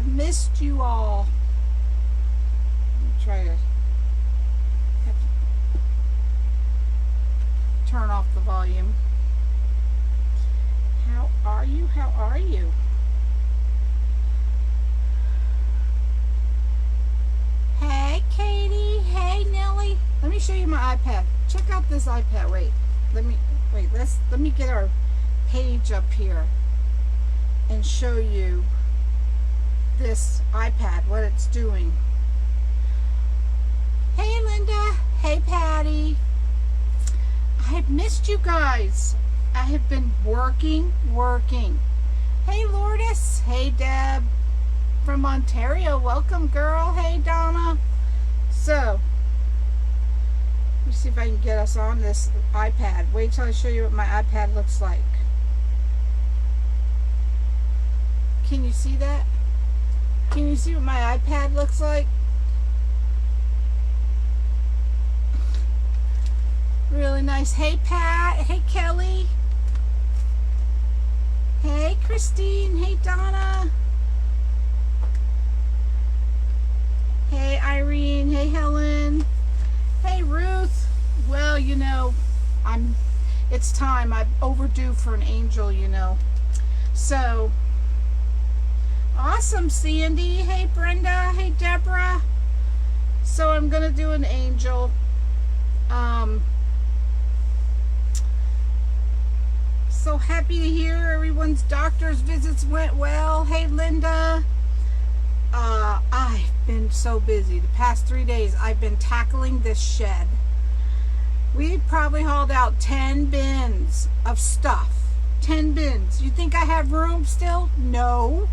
I've missed you all. Let me try to have to turn off the volume. How are you? How are you? Hey, Katie. Hey, Nellie. Let me show you my iPad. Check out this iPad. Wait. Let me get our page up here and show you this iPad, what it's doing. Hey, Linda. Hey, Patty. I have missed you guys. I have been working. Hey, Lourdes. Hey, Deb from Ontario. Welcome, girl. Hey, Donna. So, let me see if I can get us on this iPad. Wait till I show you what my iPad looks like. Can you see that? Can you see what my iPad looks like? Really nice. Hey, Pat. Hey, Kelly. Hey, Christine. Hey, Donna. Hey, Irene. Hey, Helen. Hey, Ruth. Well, you know, it's time. I'm overdue for an angel, you know. So, awesome, Sandy. Hey, Brenda. Hey, Deborah. So I'm going to do an angel. So happy to hear everyone's doctor's visits went well. Hey, Linda. I've been so busy. The past 3 days, I've been tackling this shed. We probably hauled out 10 bins of stuff. 10 bins. You think I have room still? No.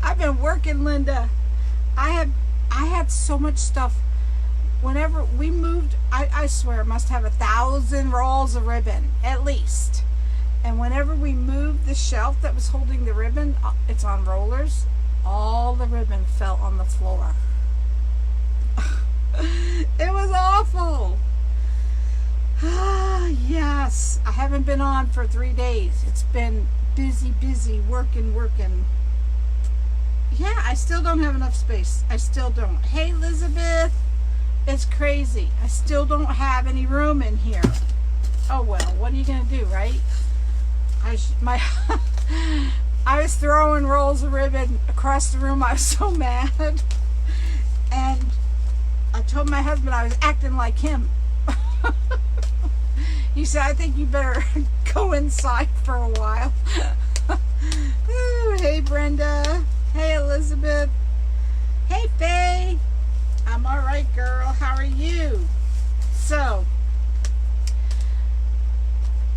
I've been working, Linda. I had so much stuff. Whenever we moved, I swear, I must have 1,000 rolls of ribbon, at least. And whenever we moved the shelf that was holding the ribbon, it's on rollers, all the ribbon fell on the floor. It was awful. Yes, I haven't been on for 3 days. It's been busy, working. Yeah, I still don't have enough space. I still don't. Hey, Elizabeth. It's crazy. I still don't have any room in here. Oh, well, what are you going to do, right? I was throwing rolls of ribbon across the room. I was so mad. And I told my husband I was acting like him. He said, I think you better go inside for a while. Ooh, hey, Brenda. Hey, Elizabeth. Hey, Faye. I'm all right, girl. How are you? So,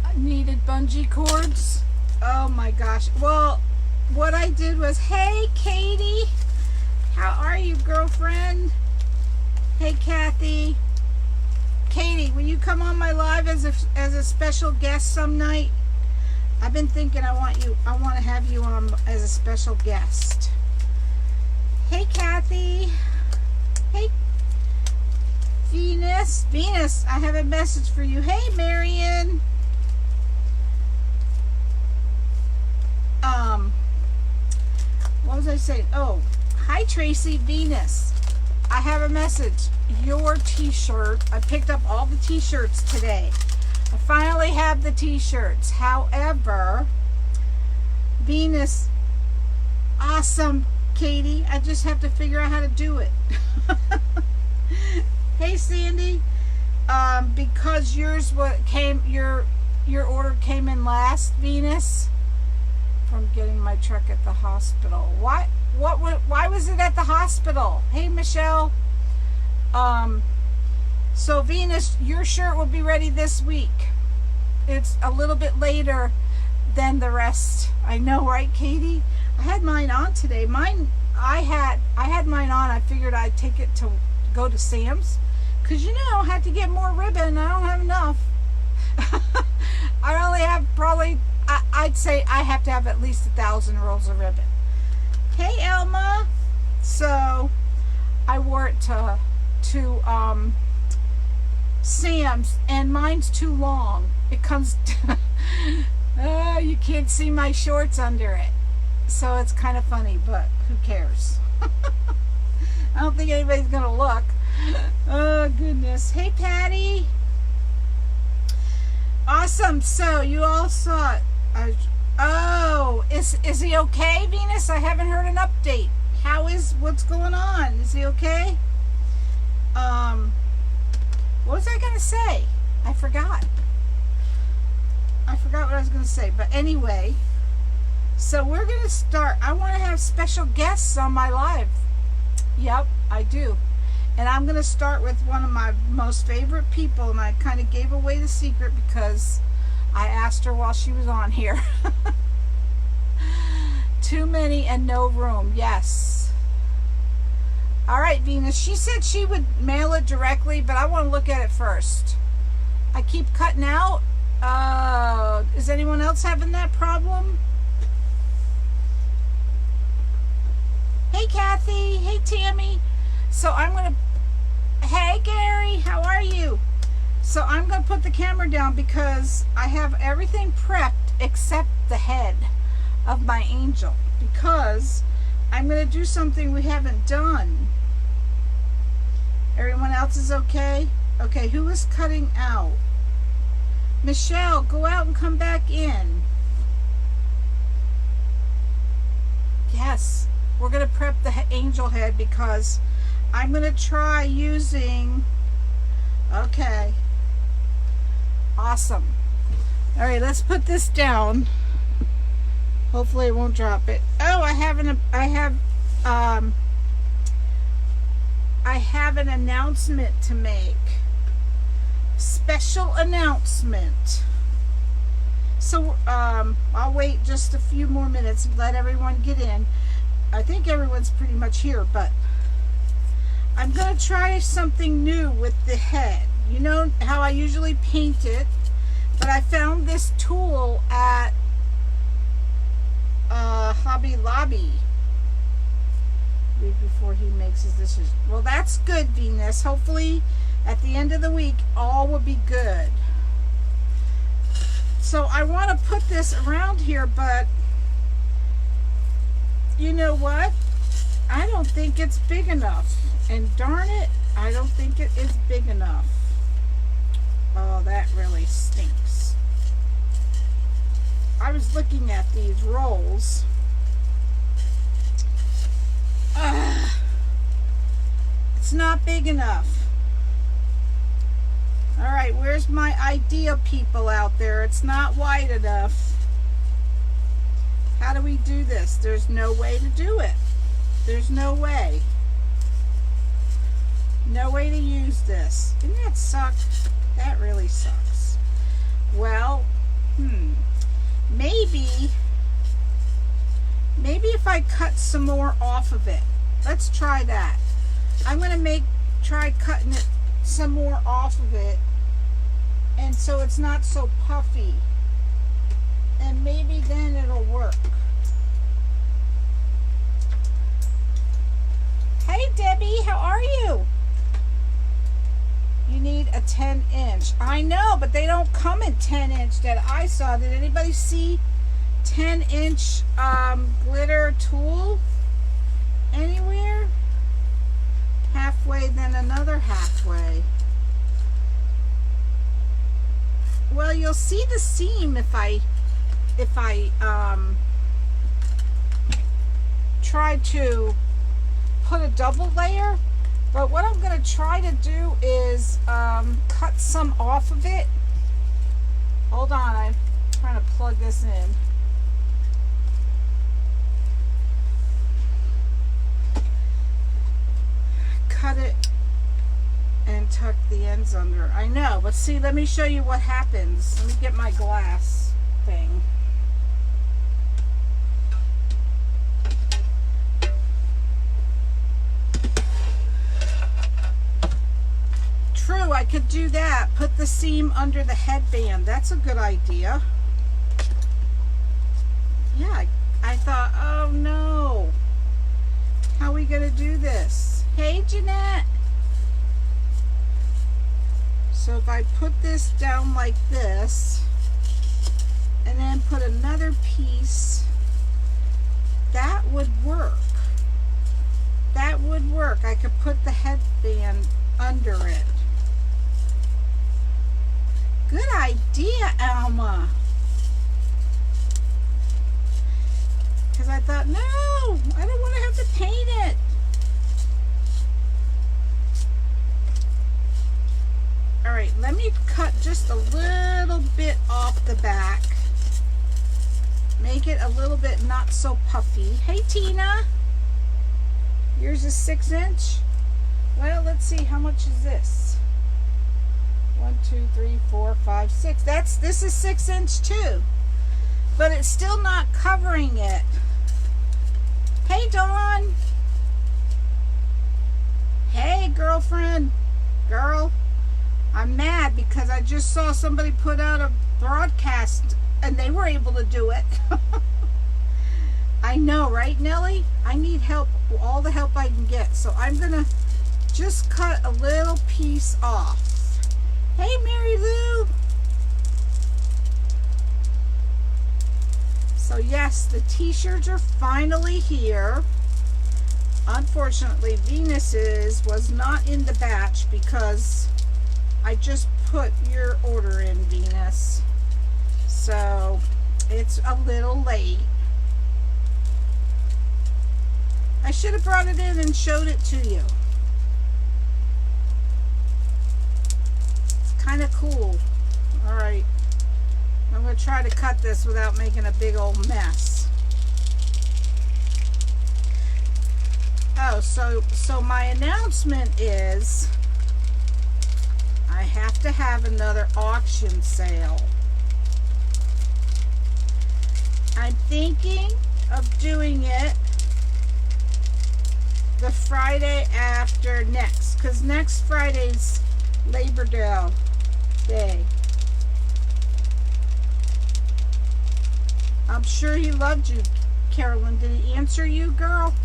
I needed bungee cords. Oh, my gosh. Well, what I did was, hey, Katie. How are you, girlfriend? Hey, Kathy. Katie, will you come on my live as a special guest some night? I've been thinking I want to have you on as a special guest. Hey, Kathy. Hey, Venus. I have a message for you. Hey, Marion. What was I saying? Oh, hi, Tracy. Venus. I have a message. Your t-shirt. I picked up all the t-shirts today. I finally have the t-shirts. However, Venus, awesome, Katie. I just have to figure out how to do it. Hey, Sandy. Because your order came in last, Venus, from getting my truck at the hospital. Why was it at the hospital? Hey, Michelle. So Venus, your shirt will be ready this week. It's a little bit later than the rest. I know, right, Katie? I had mine on today. I had mine on. I figured I'd take it to go to Sam's, because, you know, I had to get more ribbon. I don't have enough. I only have probably, I'd say I have to have at least 1,000 rolls of ribbon. Hey, Elma. So I wore it to Sam's, and mine's too long. It comes you can't see my shorts under it. So it's kind of funny, but who cares? I don't think anybody's gonna look. Oh goodness. Hey Patty. Awesome. So you all saw it. Oh, is he okay, Venus? I haven't heard an update. What's going on? Is he okay? What was I gonna say? I forgot what I was gonna say. But anyway, so we're gonna start. I want to have special guests on my live. Yep, I do. And I'm going to start with one of my most favorite people, and I kind of gave away the secret because I asked her while she was on here. Too many and no room. Yes. All right, Venus. She said she would mail it directly, but I want to look at it first. I keep cutting out. Is anyone else having that problem? Hey, Kathy. Hey, Tammy. So I'm going to, hey, Gary, how are you? So I'm going to put the camera down because I have everything prepped except the head of my angel, because I'm going to do something we haven't done. Everyone else is okay? Okay, who is cutting out? Michelle, go out and come back in. Yes, we're going to prep the angel head because I'm going to try using, okay, awesome. All right, let's put this down. Hopefully it won't drop it. Oh, I have an announcement to make. Special announcement. So I'll wait just a few more minutes and let everyone get in. I think everyone's pretty much here, but I'm going to try something new with the head. You know how I usually paint it, but I found this tool at Hobby Lobby. Before he makes his dishes. Well, that's good, Venus. Hopefully at the end of the week all will be good. So I want to put this around here, but you know what? I don't think it's big enough. And darn it, I don't think it is big enough. Oh, that really stinks. I was looking at these rolls. It's not big enough. All right, where's my idea people out there? It's not wide enough. How do we do this? There's no way to do it. There's no way. No way to use this. Didn't that suck? That really sucks. Well, maybe if I cut some more off of it. Let's try that. I'm going to try cutting it some more off of it, and so it's not so puffy, and maybe then it'll work. Hey Debbie, how are you? You need a 10-inch. I know, but they don't come in 10-inch that I saw. Did anybody see 10-inch glitter tool anywhere? Halfway, then another halfway. Well, you'll see the seam if I try to put a double layer. But what I'm going to try to do is cut some off of it. Hold on, I'm trying to plug this in. Cut it and tuck the ends under. I know, but see, let me show you what happens. Let me get my glass thing. True, I could do that. Put the seam under the headband. That's a good idea. Yeah, I thought, oh no. How are we going to do this? Hey, Jeanette. So if I put this down like this, and then put another piece I could put the headband under it. Good idea, Alma. Because I thought, no, I don't want to have to paint it. All right, let me cut just a little bit off the back. Make it a little bit not so puffy. Hey, Tina. Yours is 6 inch. Well, let's see, how much is this? 1, 2, 3, 4, 5, 6. This is 6 inch too, but it's still not covering it. Hey, Dawn. Hey, girlfriend. Girl, I'm mad because I just saw somebody put out a broadcast and they were able to do it. I know, right, Nellie? I need help, all the help I can get. So I'm gonna just cut a little piece off. Hey, Mary Lou. So yes, the t-shirts are finally here. Unfortunately, Venus's was not in the batch because I just put your order in, Venus. So it's a little late. I should have brought it in and showed it to you. It's kind of cool. All right. I'm going to try to cut this without making a big old mess. Oh, so my announcement is I have to have another auction sale. I'm thinking of doing it the Friday after next, because next Friday's Labor Day. I'm sure he loved you, Carolyn. Did he answer you, girl?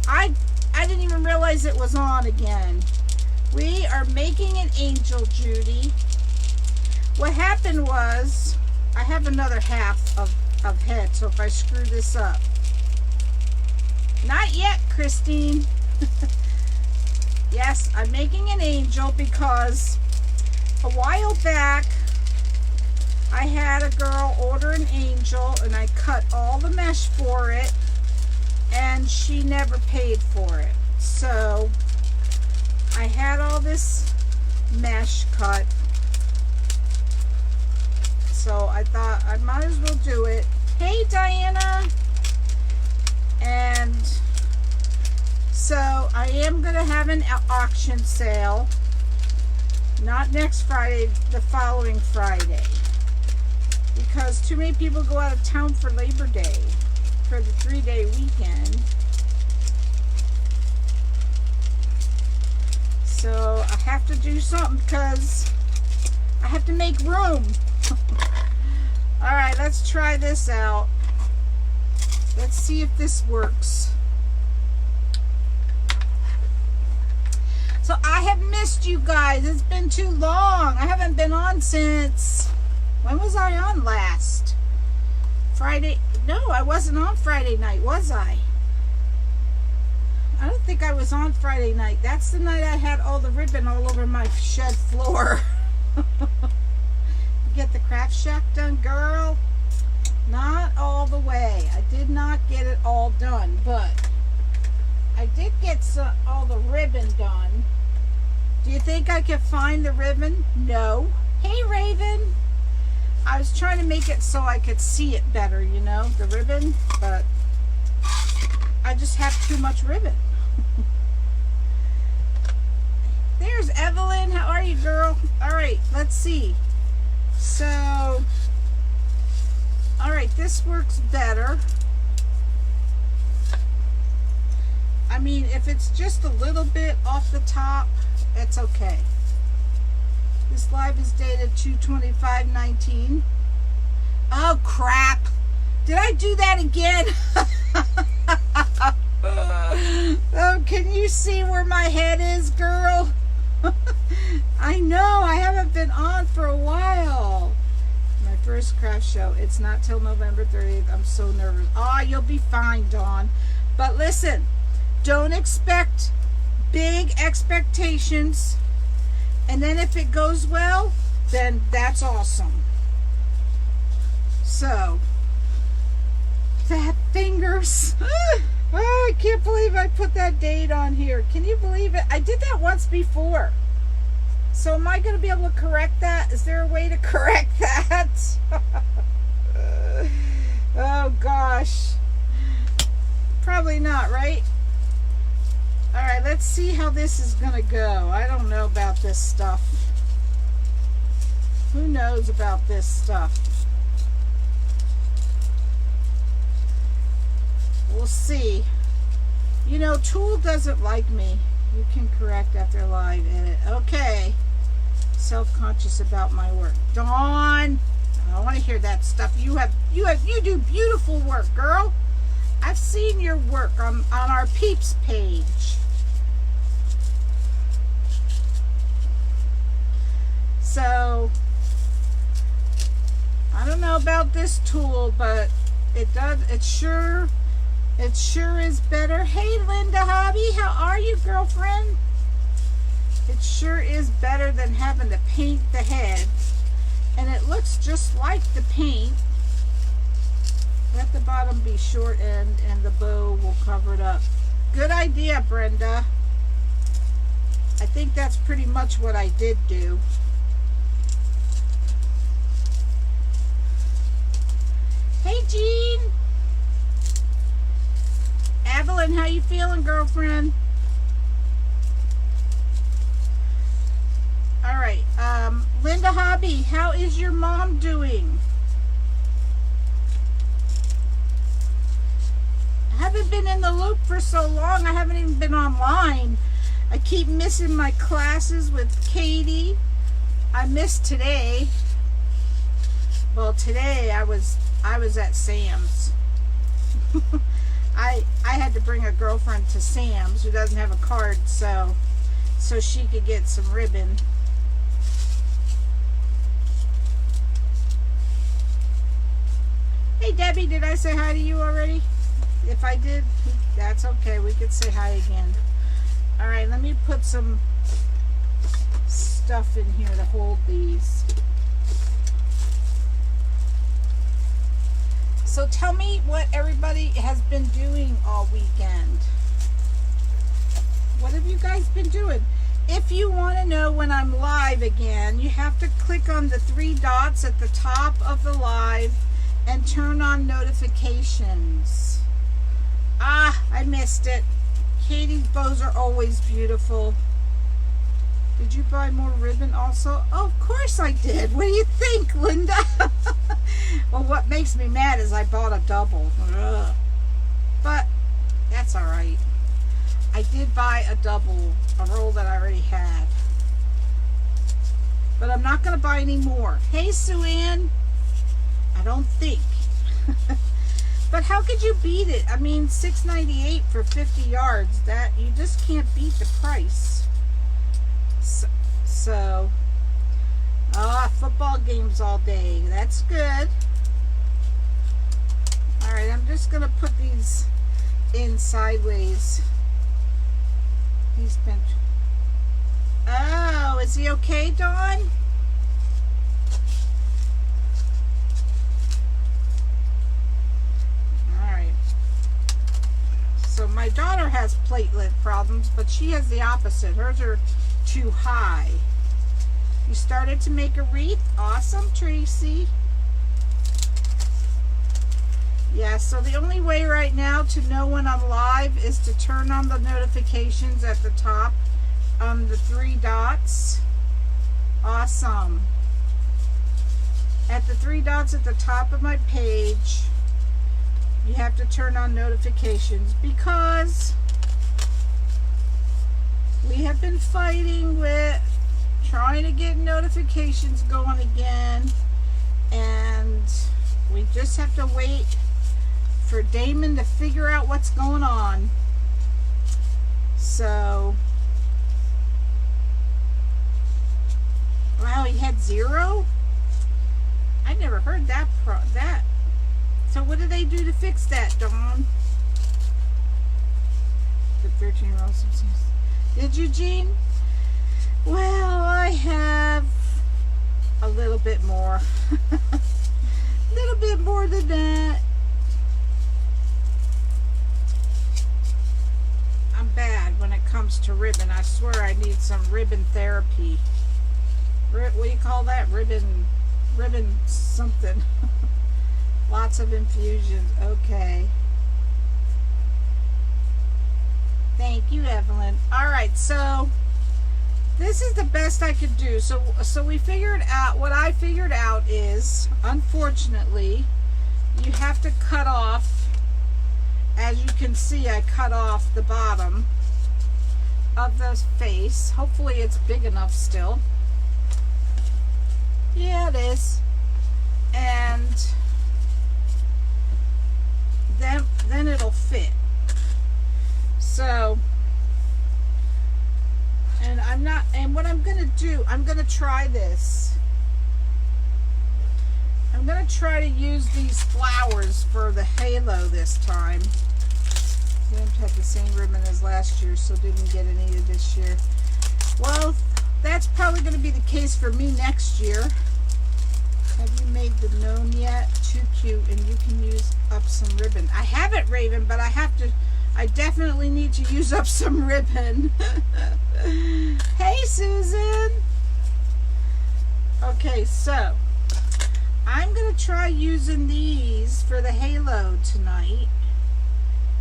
I didn't even realize it was on again. We are making an angel, Judy. What happened was, I have another half of head, so if I screw this up. Not yet, Christine. Yes, I'm making an angel because a while back I had a girl order an angel and I cut all the mesh for it and she never paid for it. So I had all this mesh cut, so I thought I might as well do it. Hey, Diana. And so I am going to have an auction sale, not next Friday, the following Friday, because too many people go out of town for Labor Day, for the 3-day weekend. So I have to do something because I have to make room. All right, let's try this out. Let's see if this works. So I have missed you guys. It's been too long. I haven't been on since, when was I on last? Friday? No, I wasn't on Friday night, was I? I don't think I was on Friday night. That's the night I had all the ribbon all over my shed floor. Get the craft shack done, girl? Not all the way. I did not get it all done, but I did get all the ribbon done. Do you think I could find the ribbon? No. Hey, Raven. I was trying to make it so I could see it better, you know, the ribbon, but I just have too much ribbon. There's Evelyn. How are you, girl? All right, let's see. So, all right, this works better. I mean, if it's just a little bit off the top, it's okay. This live is dated 2/25/19. Oh, crap. Did I do that again? Oh, can you see where my head is, girl? I know, I haven't been on for a while. My first craft show. It's not till November 30th. I'm so nervous. Oh, you'll be fine, Dawn. But listen, don't expect big expectations, and then if it goes well, then that's awesome. So, fat fingers. Oh, I can't believe I put that date on here. Can you believe it? I did that once before. So am I going to be able to correct that? Is there a way to correct that? Oh gosh. Probably not, right? Alright, let's see how this is going to go. I don't know about this stuff. Who knows about this stuff? We'll see. You know, Tool doesn't like me. You can correct after live edit. Okay. Self-conscious about my work. Dawn, I don't want to hear that stuff. You do beautiful work, girl. I've seen your work on our Peeps page. So I don't know about this Tool, but it sure is better. Hey Linda Hobby, how are you, girlfriend? It sure is better than having to paint the head. And it looks just like the paint. Let the bottom be short end and the bow will cover it up. Good idea, Brenda. I think that's pretty much what I did do. Hey Jean. Evelyn, how you feeling, girlfriend? Alright, Linda Hobby, how is your mom doing? I haven't been in the loop for so long, I haven't even been online. I keep missing my classes with Katie. I missed today. Well, today I was at Sam's. I had to bring a girlfriend to Sam's who doesn't have a card, so she could get some ribbon. Hey Debbie, did I say hi to you already? If I did, that's okay. We could say hi again. Alright, let me put some stuff in here to hold these. So tell me what everybody has been doing all weekend. What have you guys been doing? If you want to know when I'm live again, you have to click on the 3 dots at the top of the live and turn on notifications. Ah, I missed it. Katie's bows are always beautiful. Did you buy more ribbon also? Oh, of course I did. What do you think, Linda? Well, what makes me mad is I bought a double. Ugh. But that's all right. I did buy a double, a roll that I already had. But I'm not going to buy any more. Hey, Sue Ann. I don't think. But how could you beat it? I mean, $6.98 for 50 yards. That you just can't beat the price. So football games all day. That's good. All right, I'm just gonna put these in sideways. He's been. Oh, is he okay, Dawn? So my daughter has platelet problems, but she has the opposite. Hers are too high. You started to make a wreath? Awesome, Tracy. Yeah, so the only way right now to know when I'm live is to turn on the notifications at the top, the 3 dots. Awesome. At the 3 dots at the top of my page, you have to turn on notifications because we have been fighting with trying to get notifications going again, and we just have to wait for Damon to figure out what's going on. So, wow, he had 0? I never heard that. So what do they do to fix that, Dawn? The 13-year-old. Did you, Jean? Well, I have a little bit more. A little bit more than that. I'm bad when it comes to ribbon. I swear I need some ribbon therapy. What do you call that? Ribbon something. Lots of infusions. Okay. Thank you, Evelyn. All right, so this is the best I could do. So we figured out, what I figured out is, unfortunately, you have to cut off, as you can see, I cut off the bottom of the face. Hopefully it's big enough still. Yeah, it is. And then it'll fit. So, and what I'm gonna do, I'm gonna try this. I'm gonna try to use these flowers for the halo this time. I had the same ribbon as last year, so didn't get any of this year. Well, that's probably gonna be the case for me next year. Have you made the gnome yet? Too cute, and you can use up some ribbon. I haven't, Raven, but I definitely need to use up some ribbon. Hey, Susan. Okay, so I'm going to try using these for the halo tonight.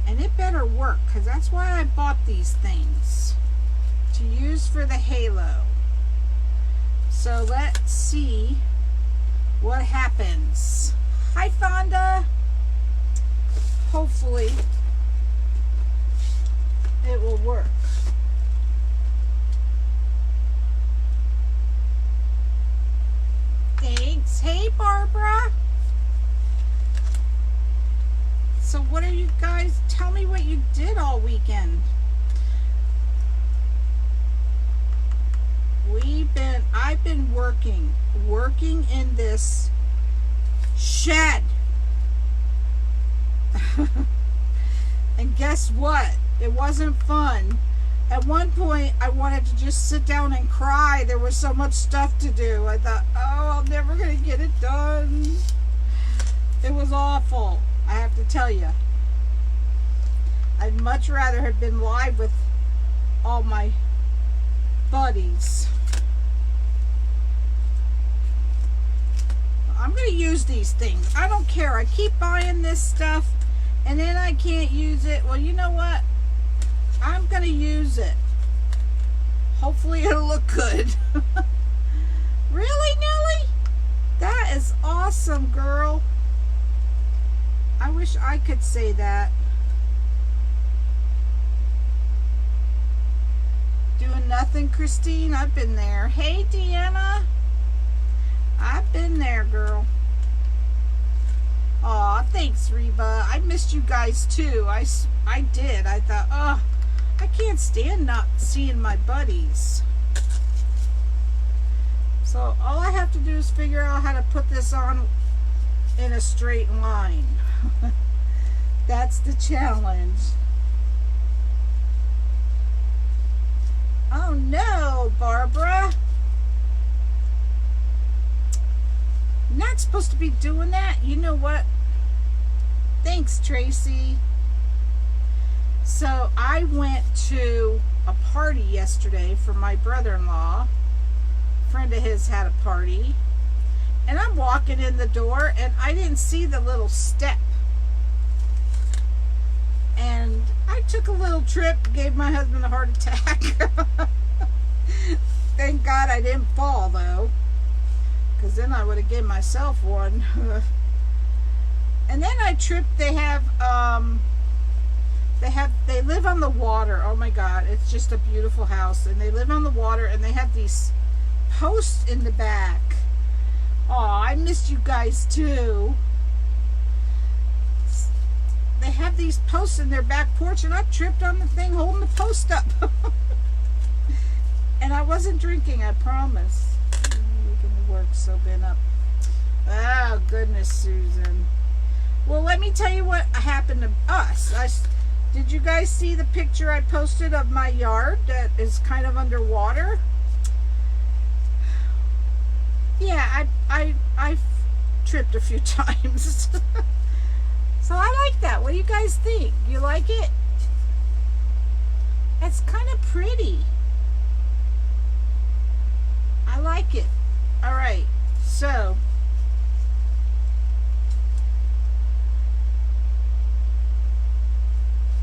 And it better work, because that's why I bought these things. To use for the halo. So let's see what happens. Hi, Fonda. Hopefully it will work. Thanks. Hey, Barbara. So what are you guys, tell me what you did all weekend. I've been working in this shed. And guess what? It wasn't fun. At one point, I wanted to just sit down and cry. There was so much stuff to do. I thought, oh, I'm never going to get it done. It was awful, I have to tell you. I'd much rather have been live with all my buddies. I'm going to use these things. I don't care. I keep buying this stuff and then I can't use it. Well, you know what? I'm going to use it. Hopefully it'll look good. Really, Nellie? That is awesome, girl. I wish I could say that. Doing nothing, Christine? I've been there. Hey, Deanna. I've been there, girl. Aw, thanks, Reba. I missed you guys, too. I did. I thought, oh, I can't stand not seeing my buddies. So all I have to do is figure out how to put this on in a straight line. That's the challenge. Oh no, Barbara. I'm not supposed to be doing that. You know what? Thanks, Tracy. So I went to a party yesterday for my brother-in-law. A friend of his had a party. And I'm walking in the door and I didn't see the little step. And I took a little trip, gave my husband a heart attack. Thank God I didn't fall though, because then I would have given myself one. And then I tripped. They live on the water. Oh my God, it's just a beautiful house, and they live on the water, and they have these posts in the back. Oh, I missed you guys too. They have these posts in their back porch, and I tripped on the thing holding the post up. And I wasn't drinking, I promise. Making the work so been up. Oh, goodness, Susan. Well, let me tell you what happened to us. Did you guys see the picture I posted of my yard that is kind of underwater? Yeah, I tripped a few times. So I like that. What do you guys think? You like it? It's kind of pretty. I like it. All right, so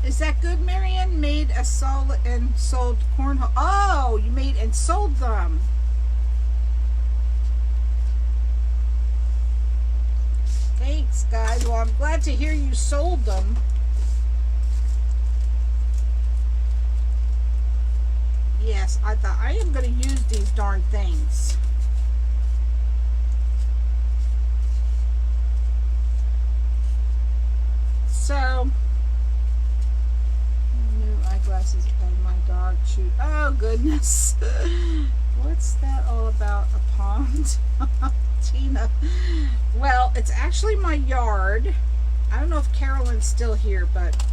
is that good, Marion? Made a solid and sold cornhole. Oh, you made and sold them. Thanks, guys. Well, I'm glad to hear you sold them. Yes, I thought I am going to use these darn things. So, new eyeglasses and my dog chewed. Oh, goodness. What's that all about? A pond? Tina. Well, it's actually my yard. I don't know if Carolyn's still here, but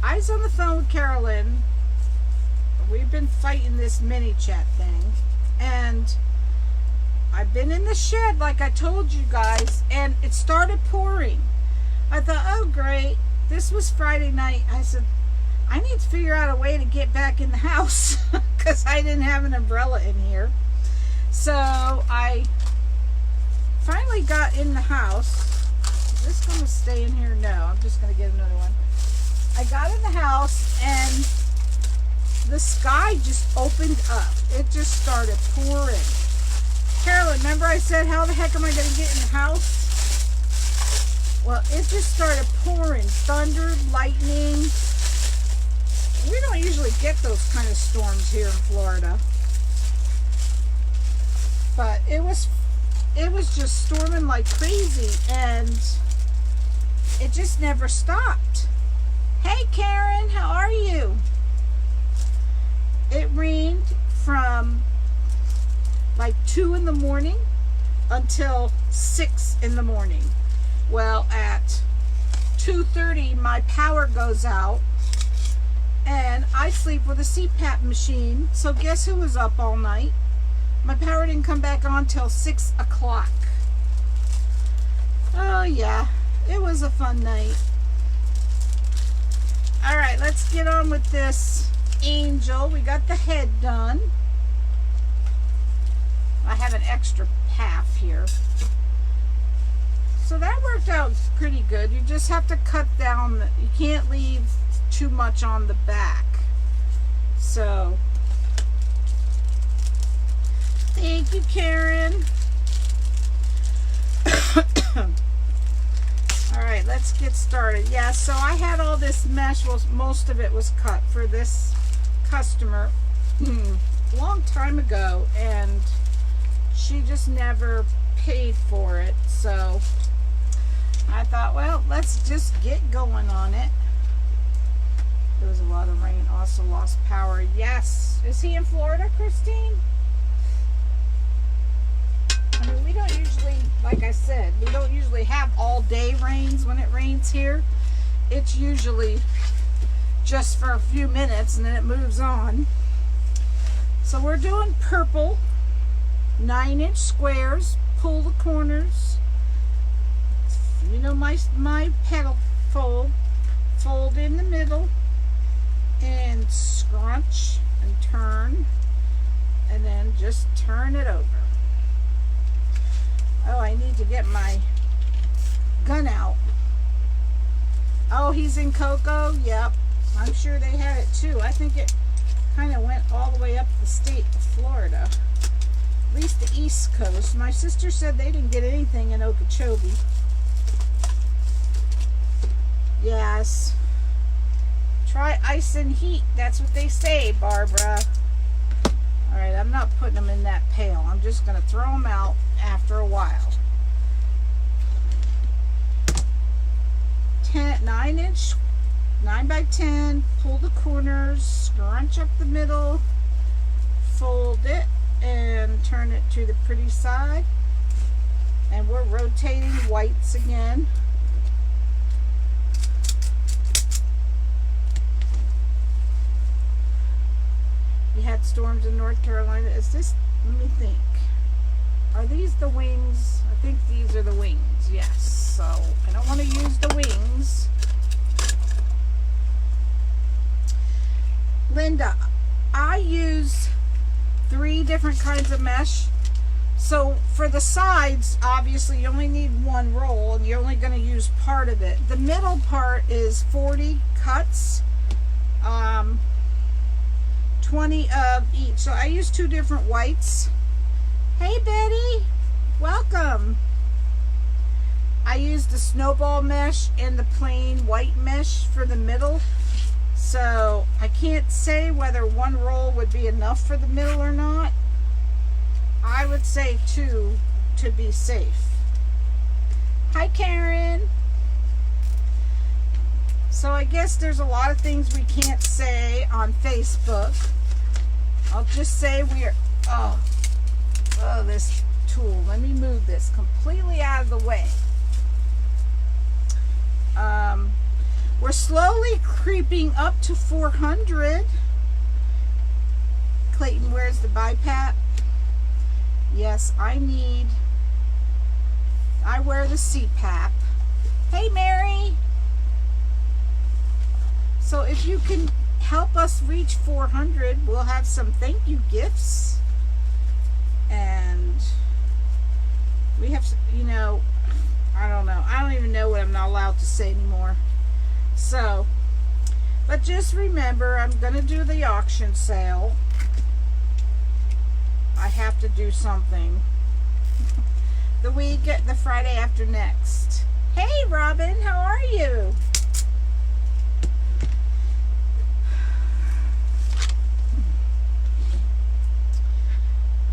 I was on the phone with Carolyn. We've been fighting this mini chat thing, and I've been in the shed like I told you guys, and it started pouring. I thought, oh great, this was Friday night. I said, I need to figure out a way to get back in the house because I didn't have an umbrella in here. So I finally got in the house. Is this going to stay in here? No, I'm just going to get another one. I got in the house and the sky just opened up. It just started pouring. Carolyn, remember I said, how the heck am I going to get in the house? Well, it just started pouring. Thunder, lightning. We don't usually get those kind of storms here in Florida. But it was just storming like crazy, and it just never stopped. Hey Karen, how are you? It rained from like 2 in the morning until 6 in the morning. Well, at 2:30 my power goes out, and I sleep with a CPAP machine. So guess who was up all night? My power didn't come back on till 6 o'clock. Oh yeah, it was a fun night. All right, let's get on with this angel. We got the head done. I have an extra half here. So that worked out pretty good. You just have to cut down, you can't leave too much on the back. So, thank you, Karen. All right, let's get started. Yeah, so I had all this mesh. Well, most of it was cut for this customer a long time ago, and she just never paid for it. So I thought, well, let's just get going on it. There was a lot of rain. Also lost power. Yes. Is he in Florida, Christine? I mean, we don't usually, like I said, we don't usually have all day rains when it rains here. It's usually just for a few minutes and then it moves on. So we're doing purple, 9-inch squares, pull the corners. You know my petal fold in the middle and scrunch and turn, and then just turn it over. Oh, I need to get my gun out. Oh, he's in Cocoa? Yep. I'm sure they had it too. I think it kind of went all the way up the state of Florida. At least the East Coast. My sister said they didn't get anything in Okeechobee. Yes. Try ice and heat. That's what they say, Barbara. Alright, I'm not putting them in that pail. I'm just going to throw them out after a while. 9-inch, 9 by 10, pull the corners, scrunch up the middle, fold it, and turn it to the pretty side. And we're rotating whites again. storms in North Carolina. Is this, let me think. Are these the wings? I think these are the wings, yes. So I don't want to use the wings. Linda, I use 3 different kinds of mesh. So for the sides, obviously you only need 1 roll and you're only going to use part of it. The middle part is 40 cuts, 20 of each. So I use 2 different whites. Hey Betty, welcome. I used the snowball mesh and the plain white mesh for the middle. So I can't say whether 1 roll would be enough for the middle or not. I would say 2 to be safe. Hi Karen. So I guess there's a lot of things we can't say on Facebook. I'll just say we are, oh, this tool. Let me move this completely out of the way. We're slowly creeping up to 400. Clayton, where's the BiPAP? Yes, I wear the CPAP. Hey Mary. So if you can help us reach 400, we'll have some thank you gifts. And we have, you know, I don't know. I don't even know what I'm not allowed to say anymore. So, but just remember, I'm going to do the auction sale. I have to do something. The Friday after next. Hey Robin, how are you?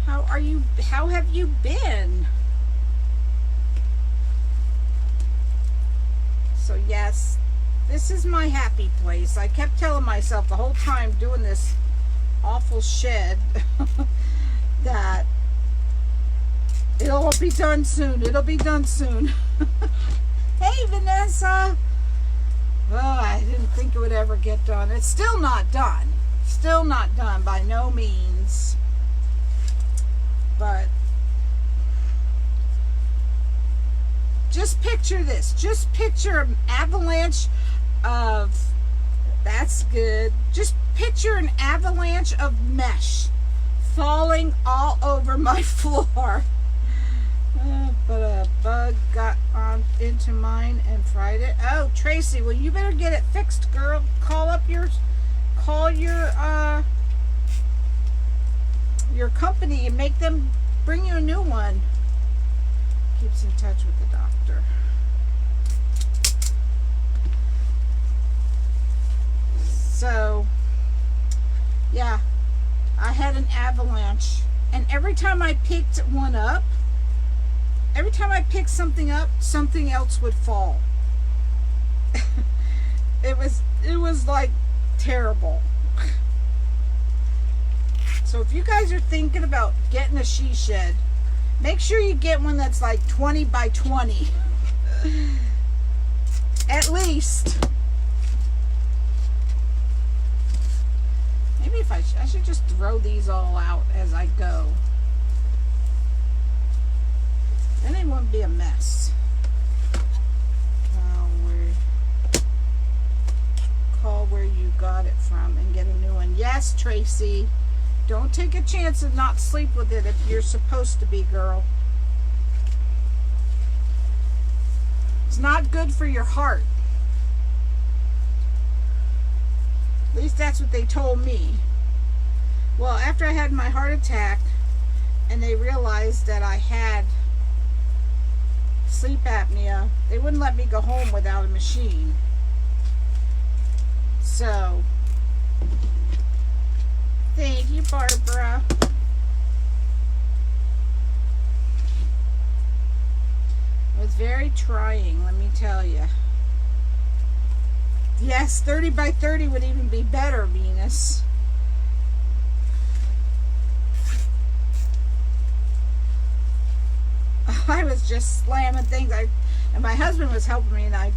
How are you? How have you been? So yes, this is my happy place. I kept telling myself the whole time doing this awful shed that it'll be done soon. It'll be done soon. Hey Vanessa. Oh, I didn't think it would ever get done. It's still not done. Still not done by no means. But just picture this. Just picture an avalanche of, that's good. Just picture an avalanche of mesh falling all over my floor. But a bug got on into mine and fried it. Oh, Tracy, well you better get it fixed, girl. Call your company and make them bring you a new one. Keeps in touch with the doctor. So, yeah, I had an avalanche, and every time I picked one up, every time I picked something up, something else would fall. It was like terrible. So if you guys are thinking about getting a she shed, make sure you get one that's like 20 by 20. At least. Maybe if I should just throw these all out as I go. Then it won't be a mess. Call where you got it from and get a new one. Yes, Tracy. Don't take a chance and not sleep with it if you're supposed to be, girl. It's not good for your heart. At least that's what they told me. Well, after I had my heart attack and they realized that I had sleep apnea, they wouldn't let me go home without a machine. So, thank you, Barbara. It was very trying, let me tell you. Yes, 30 by 30 would even be better, Venus. I was just slamming things. And my husband was helping me, and I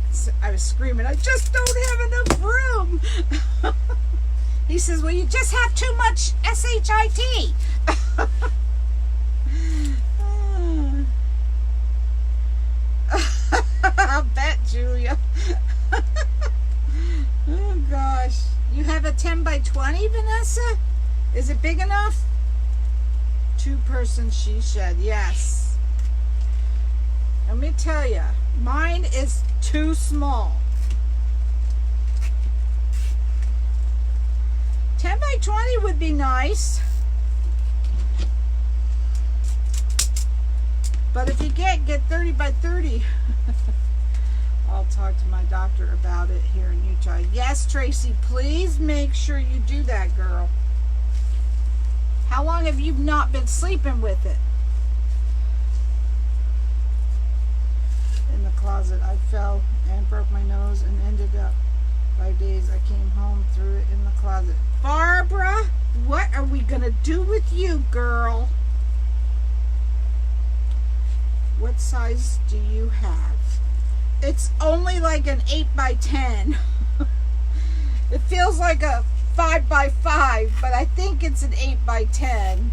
was screaming, I just don't have enough room. He says, well, you just have too much SHIT. I'll bet, Julia. Oh, gosh. You have a 10 by 20, Vanessa? Is it big enough? 2-person she shed, yes. Let me tell you, mine is too small. 10 by 20 would be nice. But if you get 30 by 30. I'll talk to my doctor about it here in Utah. Yes, Tracy, please make sure you do that, girl. How long have you not been sleeping with it? In the closet, I fell and broke my nose and ended up 5 days. I came home, threw it in the closet. Barbara, what are we going to do with you, girl? What size do you have? It's only like an 8 by 10. It feels like a 5 by 5, but I think it's an 8 by 10.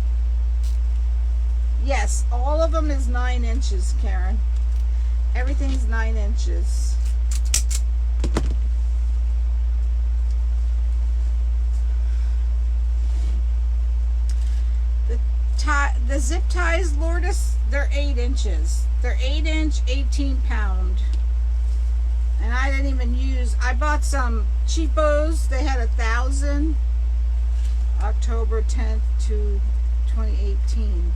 Yes, all of them is 9 inches, Karen. Everything's 9 inches. The zip ties, Lourdes, they're 8 inches. They're 8 inch, 18 pound. And I didn't even use, I bought some cheapos. They had 1,000. October 10th to 2018.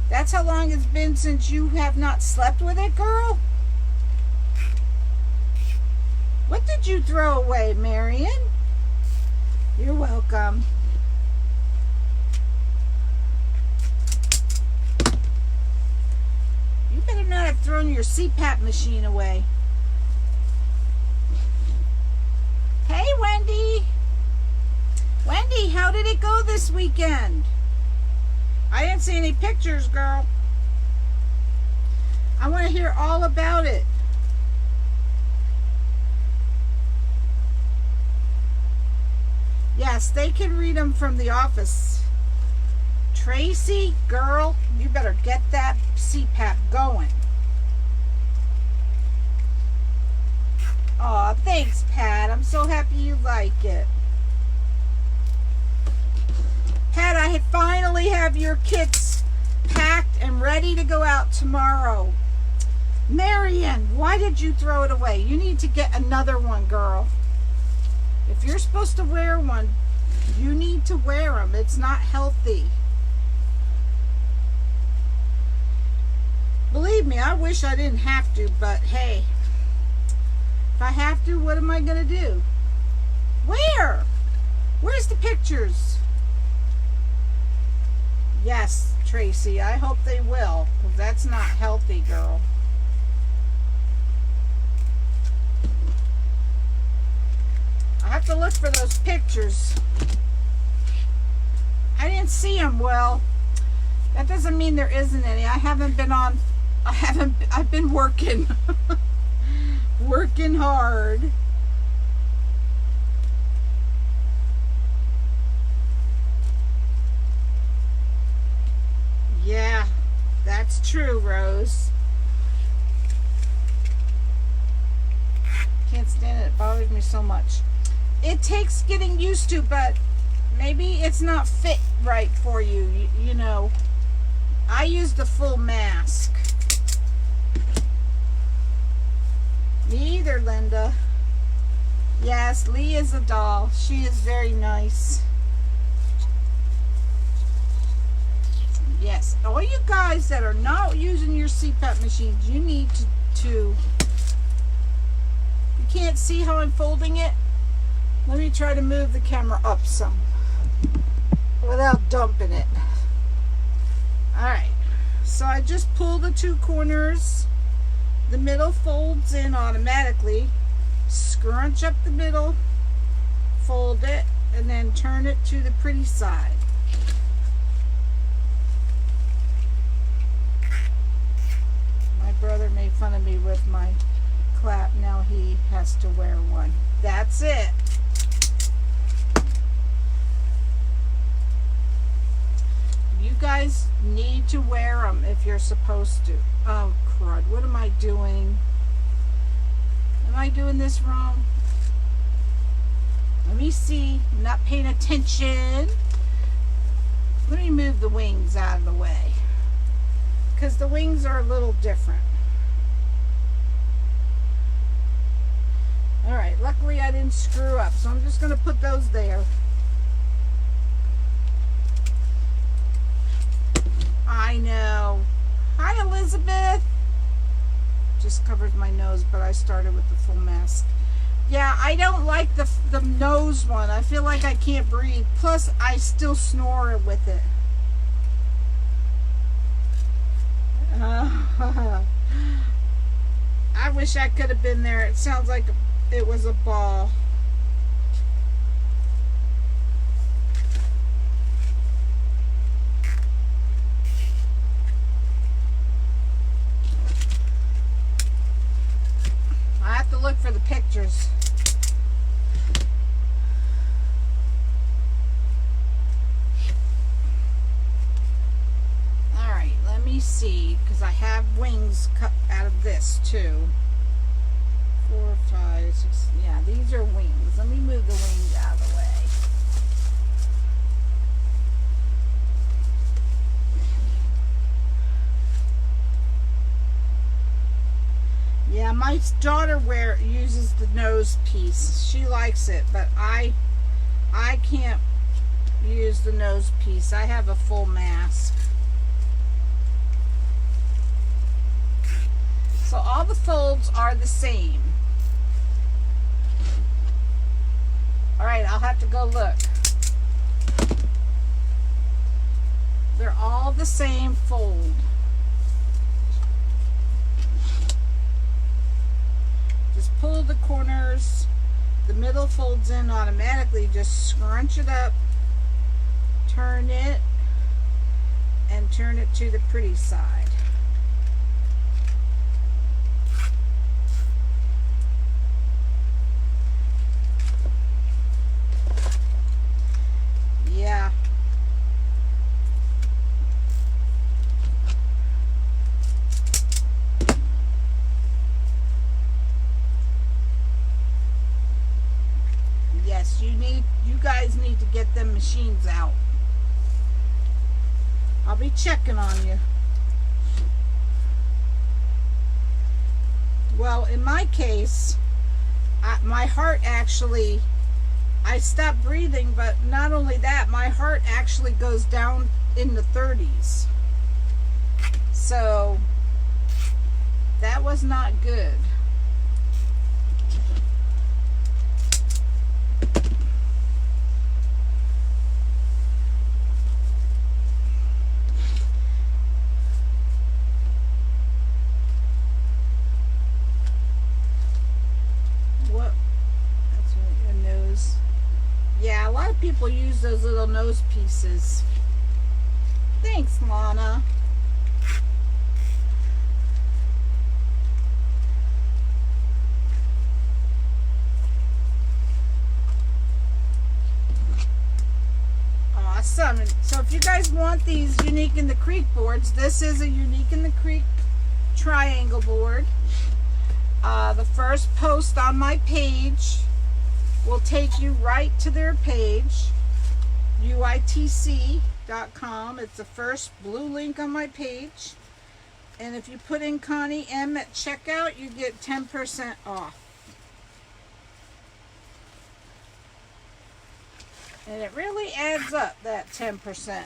That's how long it's been since you have not slept with it, girl? What did you throw away, Marion? You're welcome. You better not have thrown your CPAP machine away. Hey, Wendy. Wendy, how did it go this weekend? I didn't see any pictures, girl. I want to hear all about it. Yes, they can read them from the office. Tracy, girl, you better get that CPAP going. Aw, thanks, Pat. I'm so happy you like it. Pat, I finally have your kits packed and ready to go out tomorrow. Marion, why did you throw it away? You need to get another one, girl. If you're supposed to wear one, you need to wear them. It's not healthy. Believe me, I wish I didn't have to, but hey, if I have to, what am I going to do? Where? Where's the pictures? Yes, Tracy, I hope they will, because that's not healthy, girl. I have to look for those pictures. I didn't see them well. That doesn't mean there isn't any. I've been working. Working hard. Yeah, that's true, Rose. Can't stand it. It bothers me so much. It takes getting used to, but maybe it's not fit right for you. You know, I used the full mask. Me either, Linda. Yes, Lee is a doll. She is very nice. Yes, all you guys that are not using your CPAP machines, you need to you can't see how I'm folding it? Let me try to move the camera up some without dumping it. Alright, so I just pull the two corners. The middle folds in automatically. Scrunch up the middle, fold it, and then turn it to the pretty side. My brother made fun of me with my clap. Now he has to wear one. That's it. guys need to wear them if you're supposed to. Oh, crud. What am I doing? Am I doing this wrong? Let me see. I'm not paying attention. Let me move the wings out of the way, because the wings are a little different. All right, luckily I didn't screw up, so I'm just going to put those there. I know. Hi, Elizabeth. Just covers my nose, but I started with the full mask. Yeah, I don't like the nose one. I feel like I can't breathe. Plus, I still snore with it. I wish I could have been there. It sounds like it was a ball. I have to look for the pictures. Alright, let me see, because I have wings cut out of this too. 4, 5, 6, yeah, these are wings. Let me move the wings out of the way. Yeah, my daughter uses the nose piece. She likes it, but I can't use the nose piece. I have a full mask. So all the folds are the same. All right, I'll have to go look. They're all the same fold. Just pull the corners, the middle folds in automatically. Just scrunch it up, turn it, and turn it to the pretty side. Yeah. Yes, you guys need to get them machines out. I'll be checking on you. Well, in my case, my heart actually, I stopped breathing, but not only that, my heart actually goes down in the 30s. So that was not good. Yeah, a lot of people use those little nose pieces. Thanks, Lana. Awesome. So if you guys want these Unique in the Creek boards, this is a Unique in the Creek triangle board. The first post on my page will take you right to their page, uitc.com. It's the first blue link on my page. And if you put in Connie M at checkout, you get 10% off. And it really adds up, that 10%.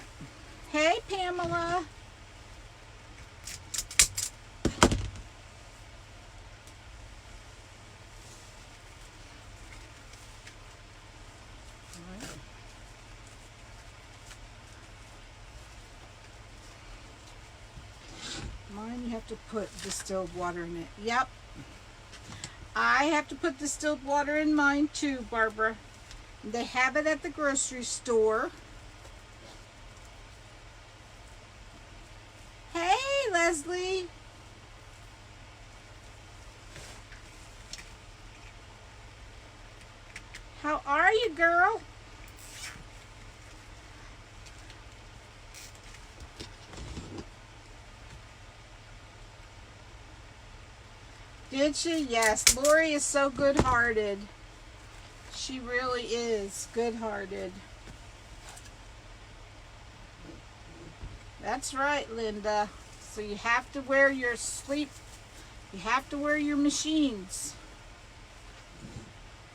Hey, Pamela. Mine, you have to put distilled water in it. Yep. I have to put distilled water in mine too, Barbara. They have it at the grocery store. Hey, Leslie. How are you, girl? Did she? Yes. Lori is so good-hearted. She really is good-hearted. That's right, Linda. So you have to wear your you have to wear your machines.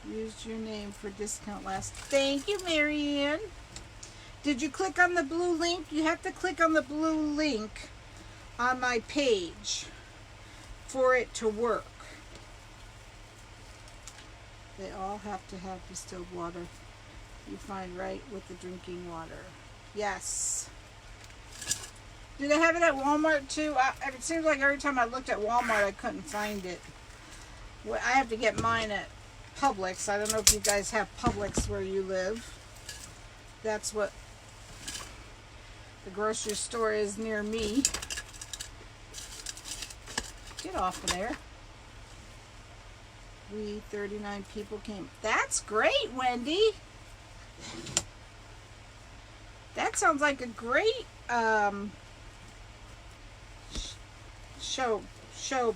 Used your name for discount last. Thank you, Marianne. Did you click on the blue link? You have to click on the blue link on my page for it to work. They all have to have distilled water. You find right with the drinking water. Yes. Do they have it at Walmart too? It seems like every time I looked at Walmart I couldn't find it. Well, I have to get mine at Publix. I don't know if you guys have Publix where you live. That's what the grocery store is near me. Get off of there. 39 people came. That's great, Wendy. That sounds like a great show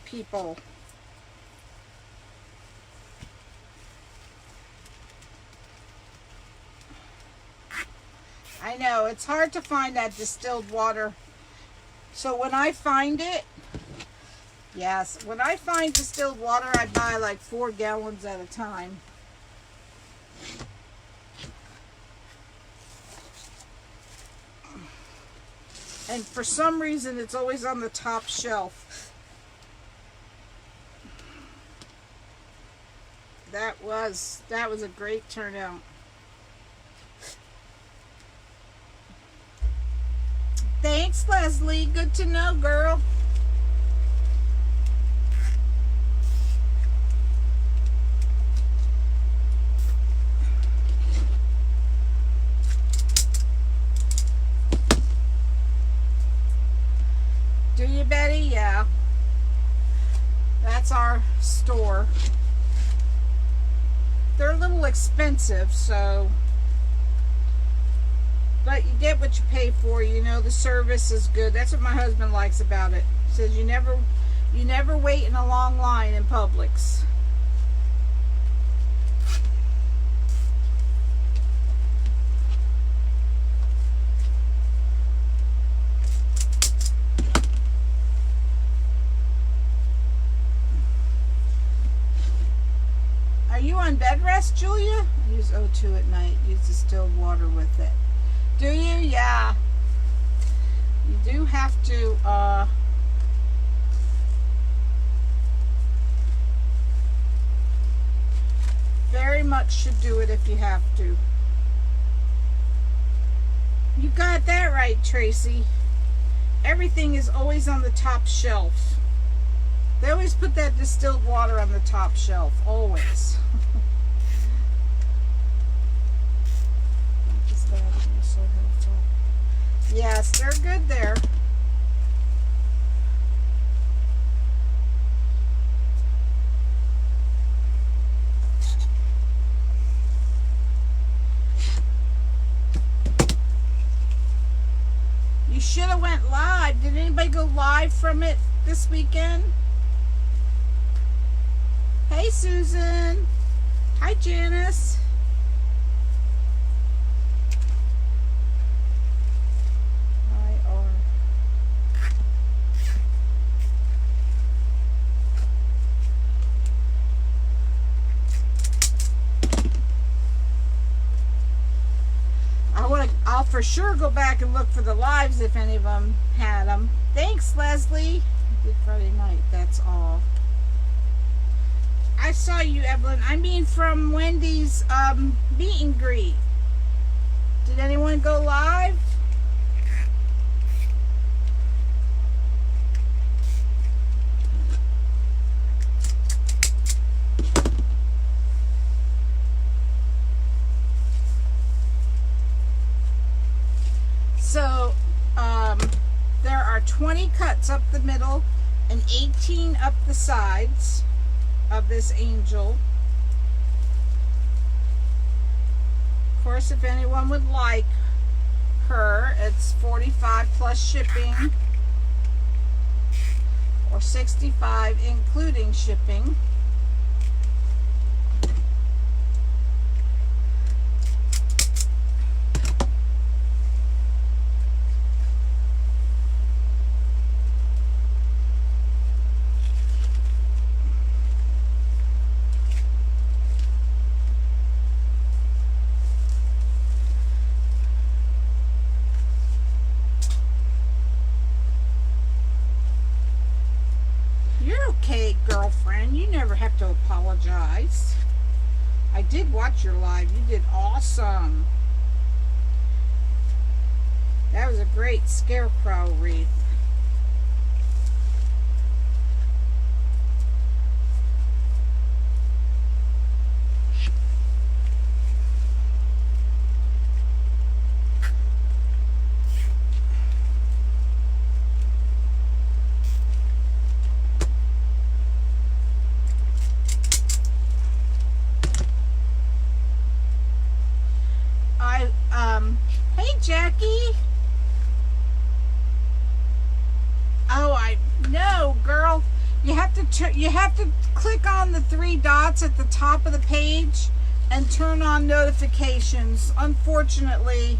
people. I know, it's hard to find that distilled water. So when I find it, yes, when I find distilled water, I buy like 4 gallons at a time. And for some reason, it's always on the top shelf. That was a great turnout. Thanks, Leslie. Good to know, girl. Do you, Betty? Yeah. That's our store. They're a little expensive, so... But you get what you pay for. You know, the service is good. That's what my husband likes about it. He says you never wait in a long line in Publix. Are you on bed rest, Julia? I use O2 at night. Use distilled water with it. Do you? Yeah. You do have to, very much should do it if you have to. You got that right, Tracy. Everything is always on the top shelf. They always put that distilled water on the top shelf. Always. Yes, they're good there. You should have went live. Did anybody go live from it this weekend? Hey, Susan. Hi, Janice. I'll for sure go back and look for the lives if any of them had them. Thanks, Leslie. Good Friday night, that's all. I saw you, Evelyn. I mean from Wendy's meet and greet. Did anyone go live? So, there are 20 cuts up the middle and 18 up the sides of this angel. Of course, if anyone would like her, it's $45 plus shipping. or $65 including shipping. You're okay, girlfriend. You never have to apologize. I did watch your live. You did awesome. That was a great scarecrow wreath. Hey Jackie. Oh, I no, girl. You have to click on the 3 dots at the top of the page and turn on notifications. Unfortunately,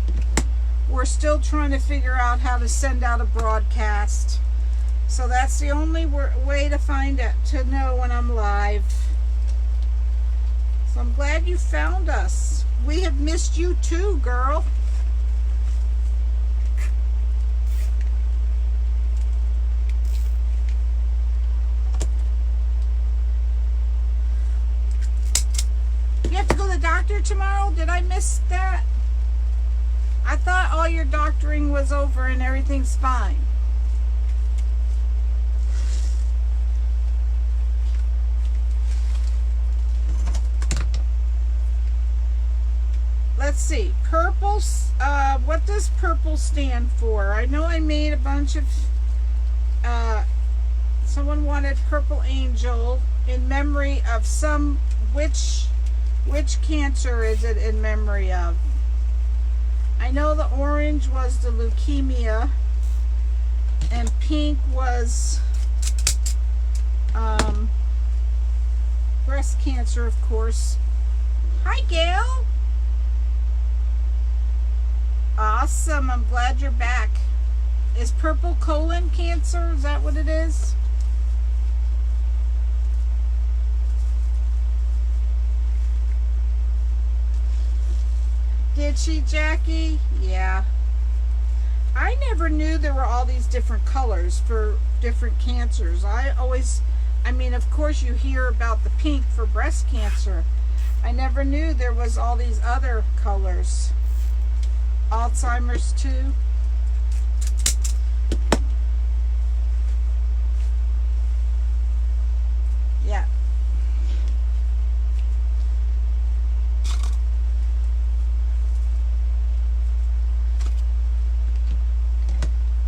we're still trying to figure out how to send out a broadcast. So that's the only way to find it, to know when I'm live. So I'm glad you found us. We have missed you too, girl. You have to go to the doctor tomorrow? Did I miss that? I thought all your doctoring was over and everything's fine. Let's see. Purple, what does purple stand for? I know I made a bunch of, someone wanted Purple Angel in memory of some, which cancer is it in memory of? I know the orange was the leukemia, and pink was breast cancer, of course. Hi, Gail. Awesome. I'm glad you're back. Is purple colon cancer? Is that what it is? Did she, Jackie? Yeah. I never knew there were all these different colors for different cancers. I mean, of course you hear about the pink for breast cancer. I never knew there was all these other colors. Alzheimer's too. Yeah.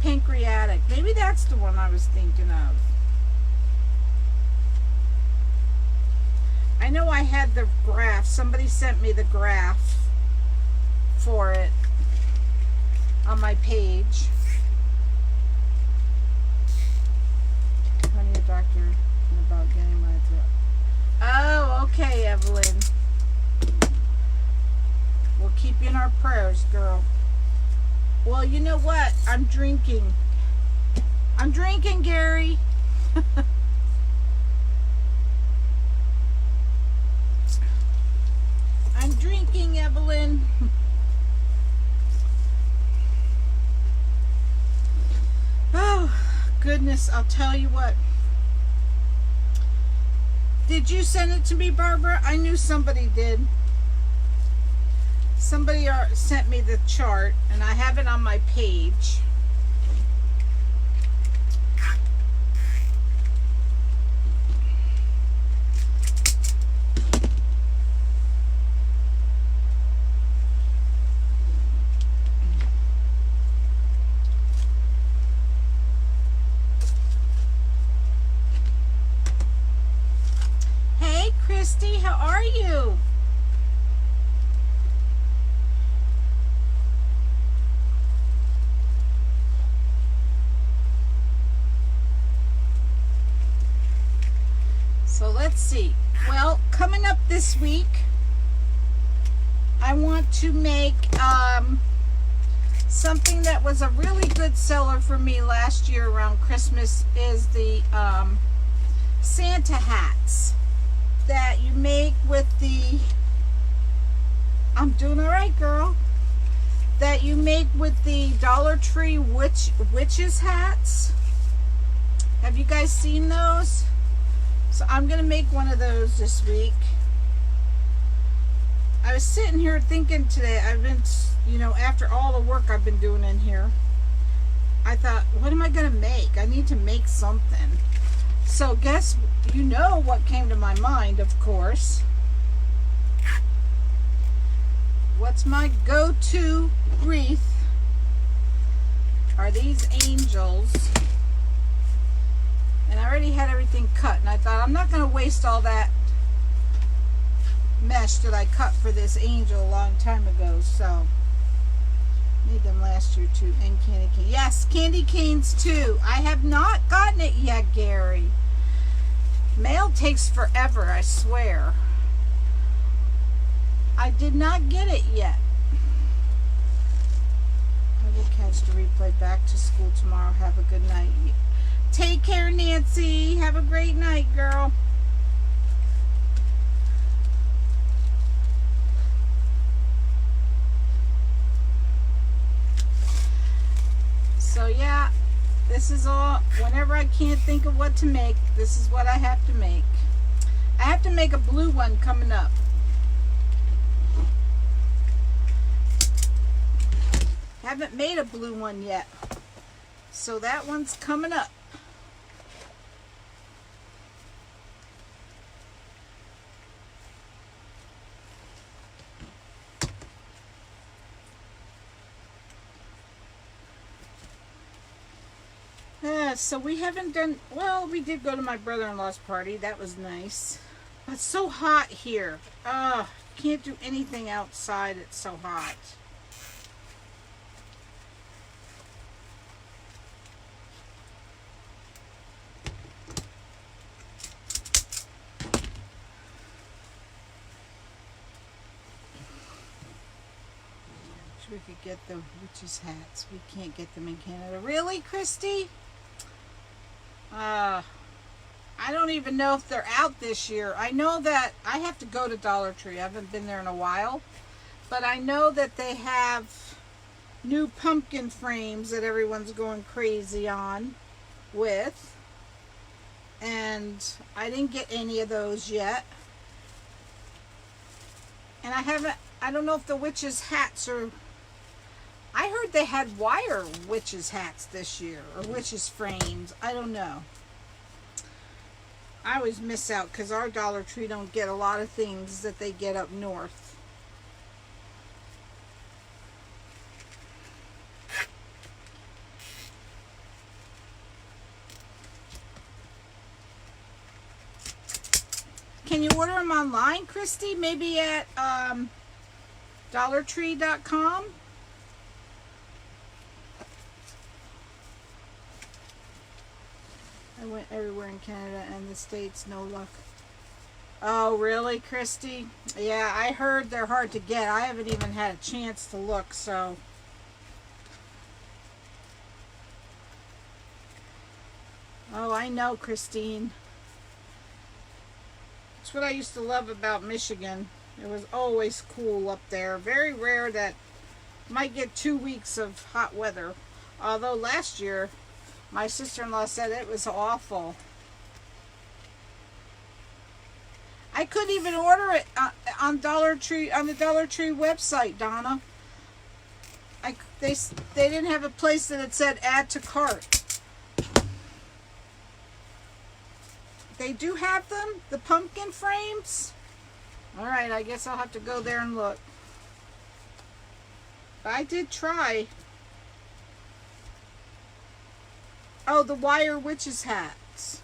Pancreatic. Maybe that's the one I was thinking of. I know I had the graph. Somebody sent me the graph for it on my page. Honey, a doctor about getting my throat. Oh, okay, Evelyn. We'll keep you in our prayers, girl. Well, you know what? I'm drinking. I'm drinking, Gary. I'm drinking, Evelyn. Oh, goodness, I'll tell you what. Did you send it to me, Barbara? I knew somebody did. Somebody sent me the chart, and I have it on my page. Hey, Christy, how are you? So let's see. Well, coming up this week, I want to make something that was a really good seller for me last year around Christmas is the Santa hats that you make with the, I'm doing all right, girl, that you make with the Dollar Tree witches hats. Have you guys seen those? So I'm gonna make one of those this week. I was sitting here thinking today, I've been, you know, after all the work I've been doing in here, I thought, what am I gonna make? I need to make something. So guess, you know what came to my mind, of course. What's my go-to wreath are these angels. And I already had everything cut, and I thought I'm not going to waste all that mesh that I cut for this angel a long time ago. So made them last year too. And candy cane. Yes, candy canes too. I have not gotten it yet, Gary. Mail takes forever, I swear. I did not get it yet. I will catch the replay. Back to school tomorrow. Have a good night. Take care, Nancy. Have a great night, girl. So yeah, this is all, whenever I can't think of what to make, this is what I have to make. I have to make a blue one coming up. Haven't made a blue one yet. So that one's coming up. So we haven't done, well, we did go to my brother-in-law's party. That was nice. It's so hot here. Can't do anything outside. It's so hot. Wish we could get the witches' hats. We can't get them in Canada. Really, Christy? I don't even know if they're out this year. I know that I have to go to Dollar Tree. I haven't been there in a while. But I know that they have new pumpkin frames that everyone's going crazy on with. And I didn't get any of those yet. And I don't know if the witches' hats are, I heard they had wire witches' hats this year, or witches' frames. I don't know. I always miss out because our Dollar Tree don't get a lot of things that they get up north. Can you order them online, Christy? Maybe at dollartree.com? I went everywhere in Canada and the States, no luck. Oh, really, Christy? Yeah, I heard they're hard to get. I haven't even had a chance to look, so. Oh, I know, Christine. That's what I used to love about Michigan. It was always cool up there. Very rare that might get 2 weeks of hot weather. Although last year, my sister-in-law said it was awful. I couldn't even order it on Dollar Tree, on the Dollar Tree website, Donna. They didn't have a place that it said add to cart. They do have them, the pumpkin frames. All right, I guess I'll have to go there and look. But I did try. Oh, the wire witches hats.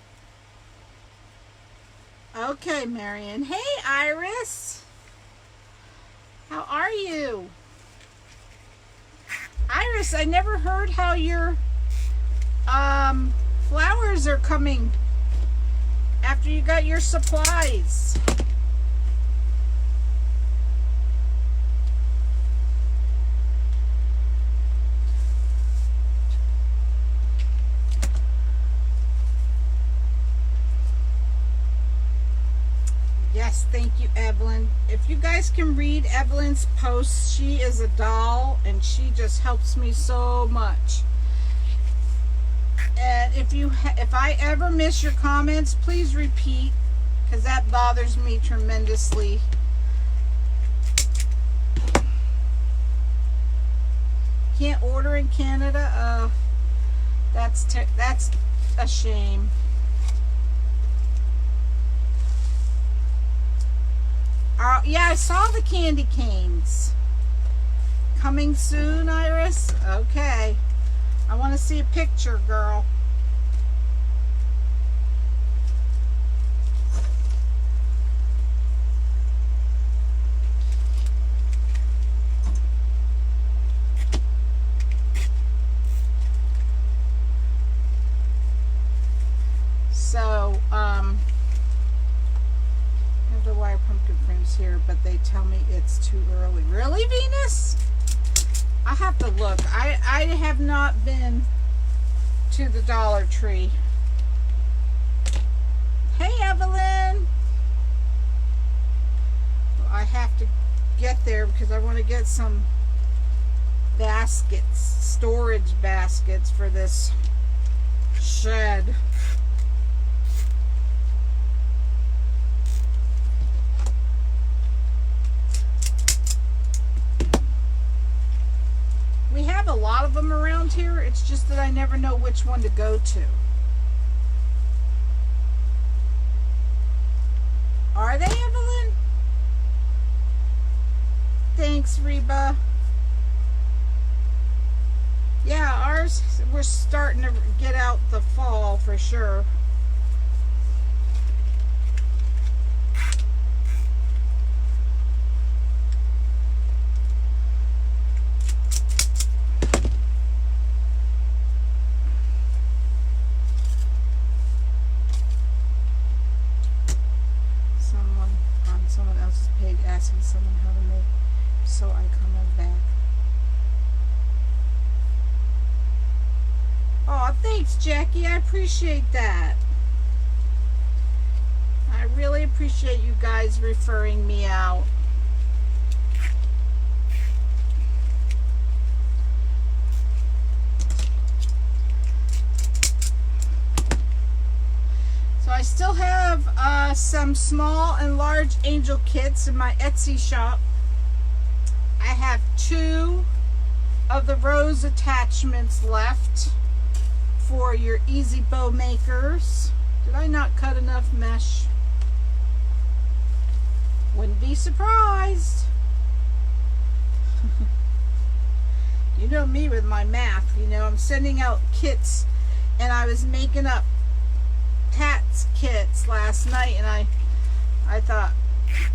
Okay, Marion. Hey, Iris. How are you? Iris, I never heard how your flowers are coming after you got your supplies. Yes, thank you, Evelyn. If you guys can read Evelyn's posts, she is a doll and she just helps me so much. And if I ever miss your comments, please repeat, because that bothers me tremendously. Can't order in Canada. That's a shame. Yeah, I saw the candy canes. Coming soon, Iris? Okay. I want to see a picture, girl. So, I have the wire pumpkin frames here, but they tell me it's too early. Really, Venus? I have to look. I have not been to the Dollar Tree. Hey, Evelyn. I have to get there because I want to get some baskets, storage baskets for this shed. We have a lot of them around here. It's just that I never know which one to go to. Are they, Evelyn? Thanks, Reba. Yeah, ours, we're starting to get out the fall for sure. Someone else's page asking someone how to make, so I comment back. Oh, thanks, Jackie. I appreciate that. I really appreciate you guys referring me out. I still have some small and large angel kits in my Etsy shop. I have 2 of the rose attachments left for your easy bow makers. Did I not cut enough mesh? Wouldn't be surprised. You know me with my math. You know, I'm sending out kits and I was making up Pat's kits last night and I thought,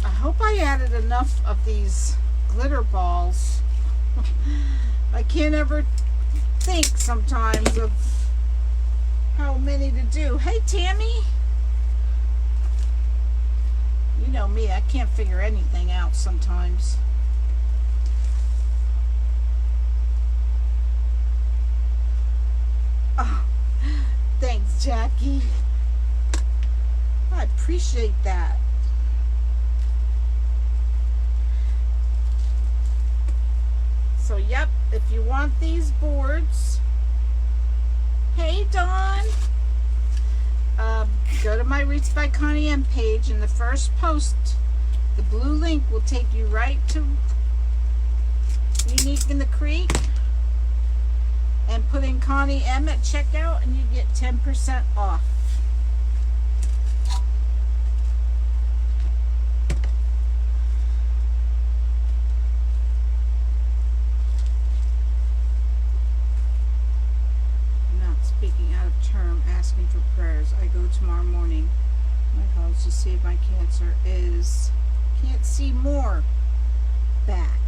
I hope I added enough of these glitter balls. I can't ever think sometimes of how many to do. Hey, Tammy. You know me, I can't figure anything out sometimes. Oh, thanks, Jackie. I appreciate that. So, yep, if you want these boards, hey, Dawn, go to my Wreaths by Connie M page. In the first post, the blue link will take you right to Unique in the Creek, and put in Connie M at checkout and you get 10% off. Speaking out of term, asking for prayers. I go tomorrow morning. My college to see if my cancer is, can't see more, back.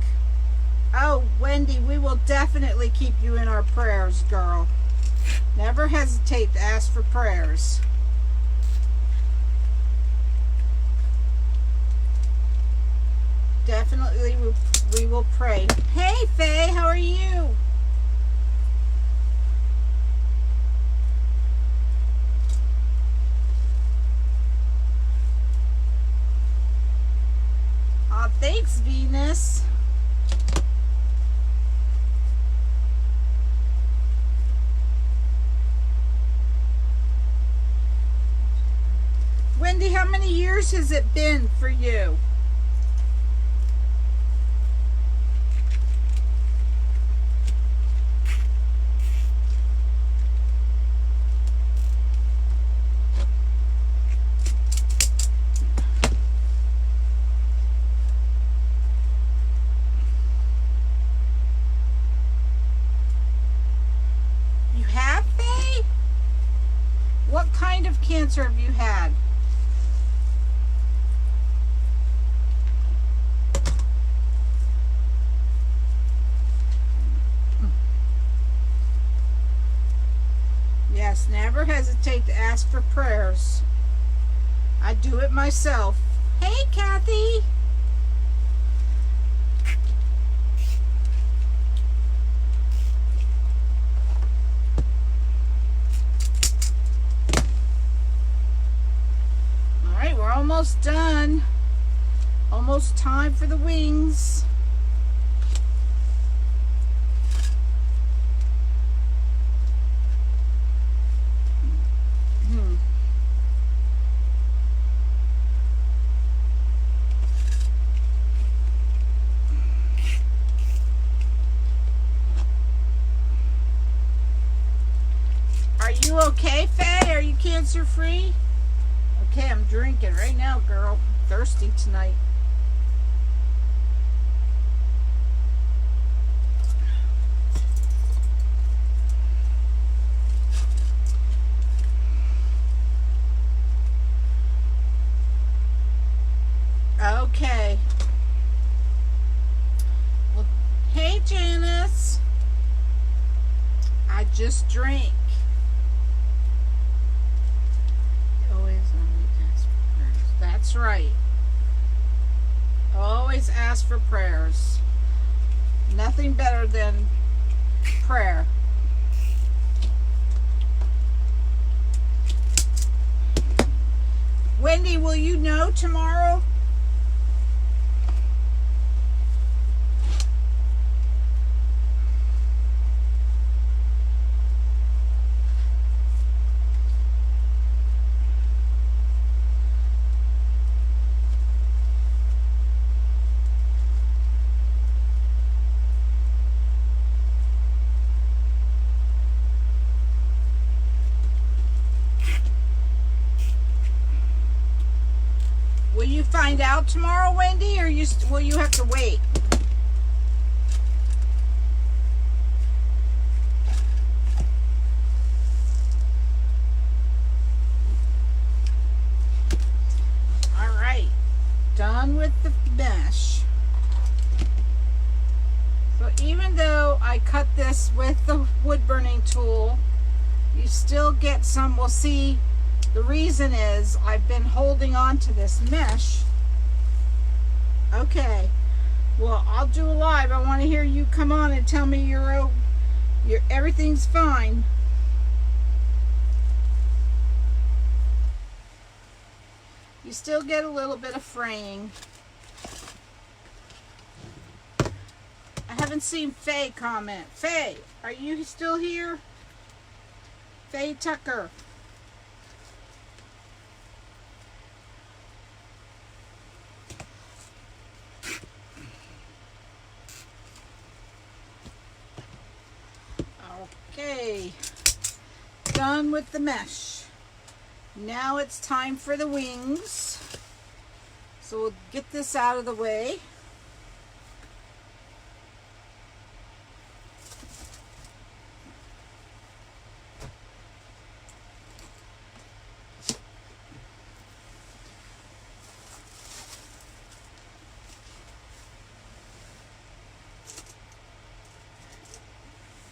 Oh, Wendy, we will definitely keep you in our prayers, girl. Never hesitate to ask for prayers. definitely we will pray. Hey, Faye, how are you? Thanks, Venus. Wendy, how many years has it been for you? You have, Faye? What kind of cancer have you had? Yes, never hesitate to ask for prayers. I do it myself. Hey, Kathy. All right, we're almost done. Almost time for the wings. Are you okay, Faye? Are you cancer free? Okay, I'm drinking right now, girl. I'm thirsty tonight. Okay. Well, hey, Janice. I just drank. Always ask for prayers. That's right. Always ask for prayers. Nothing better than prayer. Wendy, will you know tomorrow? Will you find out tomorrow, Wendy, or will you have to wait? All right, done with the mesh. So even though I cut this with the wood burning tool, you still get some. We'll see. The reason is I've been holding on to this mesh. Okay, well, I'll do a live. I want to hear you come on and tell me everything's fine. You still get a little bit of fraying. I haven't seen Faye comment. Faye, are you still here? Faye Tucker. Okay, done with the mesh. Now it's time for the wings. So we'll get this out of the way.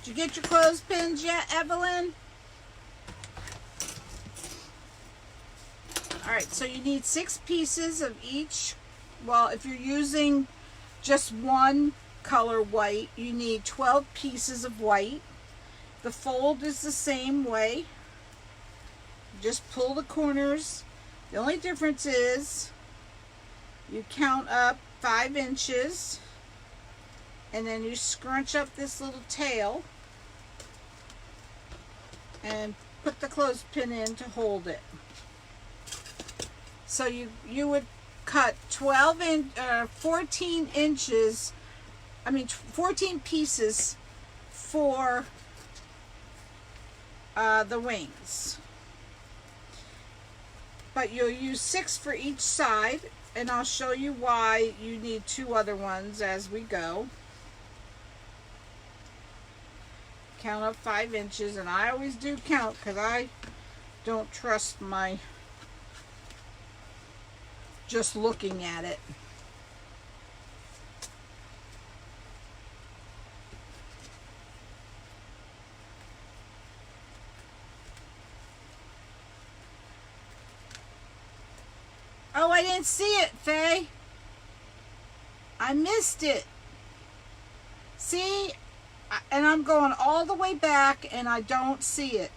Did you get your clothespins yet, Evelyn? All right, so you need 6 pieces of each. Well, if you're using just one color white. You need 12 pieces of white. The fold is the same way. Just pull the corners. The only difference is you count up 5 inches and then you scrunch up this little tail and put the clothespin in to hold it. So you would cut 14 inches, 14 pieces for the wings. But you'll use 6 for each side, and I'll show you why you need 2 other ones as we go. Count up 5 inches, and I always do count because I don't trust my just looking at it. Oh, I didn't see it, Faye. I missed it. See? And I'm going all the way back and I don't see it.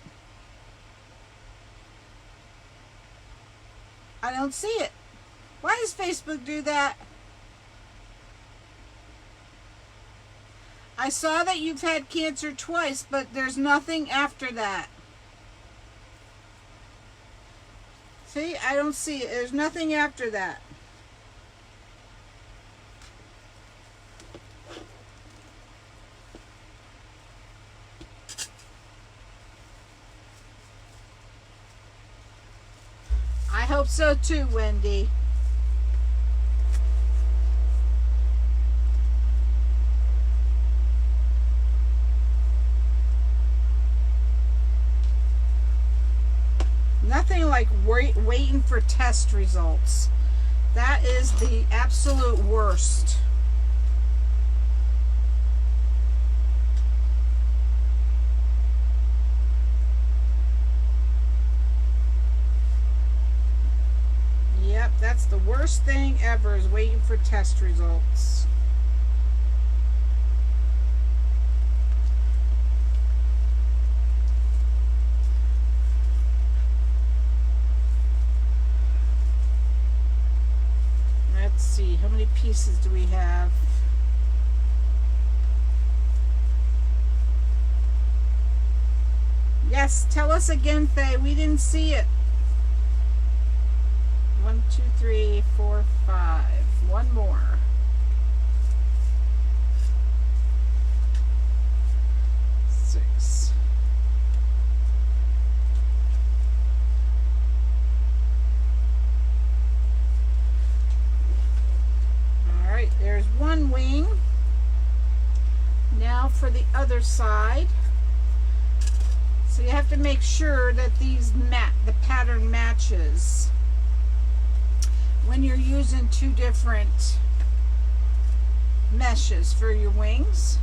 I don't see it. Why does Facebook do that? I saw that you've had cancer twice, but there's nothing after that. See, I don't see it. There's nothing after that. I hope so too, Wendy. Nothing like waiting for test results. That is the absolute worst. Yep, that's the worst thing ever, is waiting for test results. Let's see, how many pieces do we have? Yes, tell us again, Faye. We didn't see it. 1, 2, 3, 4, 5. One more. Six. All right, there's one wing. Now for the other side. So you have to make sure that the pattern matches when you're using 2 different meshes for your wings.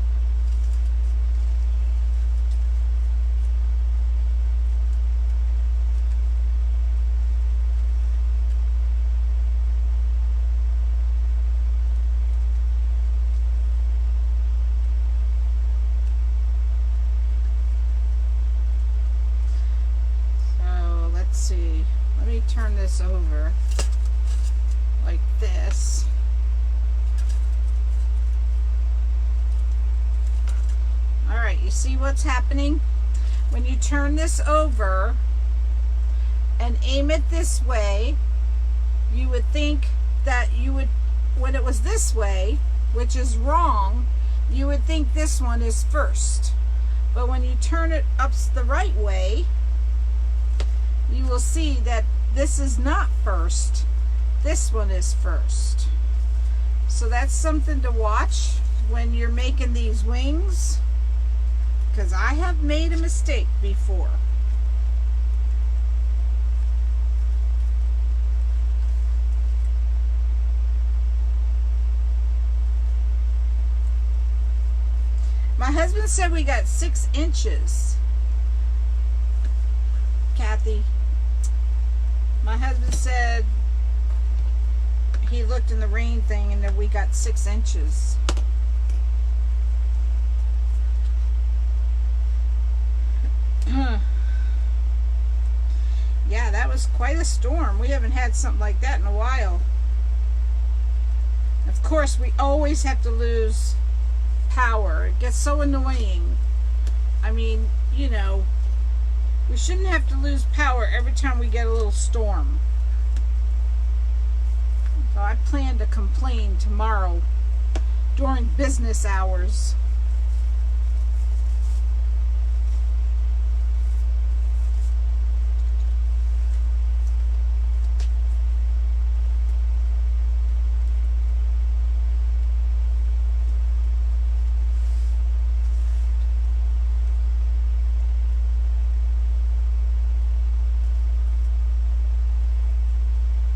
So let's see, let me turn this over like this. All right, you see what's happening? When you turn this over and aim it this way, you would think that you would, when it was this way, which is wrong, you would think this one is first. But when you turn it up the right way, you will see that this is not first. This one is first. So that's something to watch when you're making these wings, because I have made a mistake before. My husband said we got 6 inches. Kathy, my husband said he looked in the rain thing and then we got 6 inches. Yeah, that was quite a storm. We haven't had something like that in a while. Of course, we always have to lose power. It gets so annoying. I mean, you know, we shouldn't have to lose power every time we get a little storm. So I plan to complain tomorrow during business hours.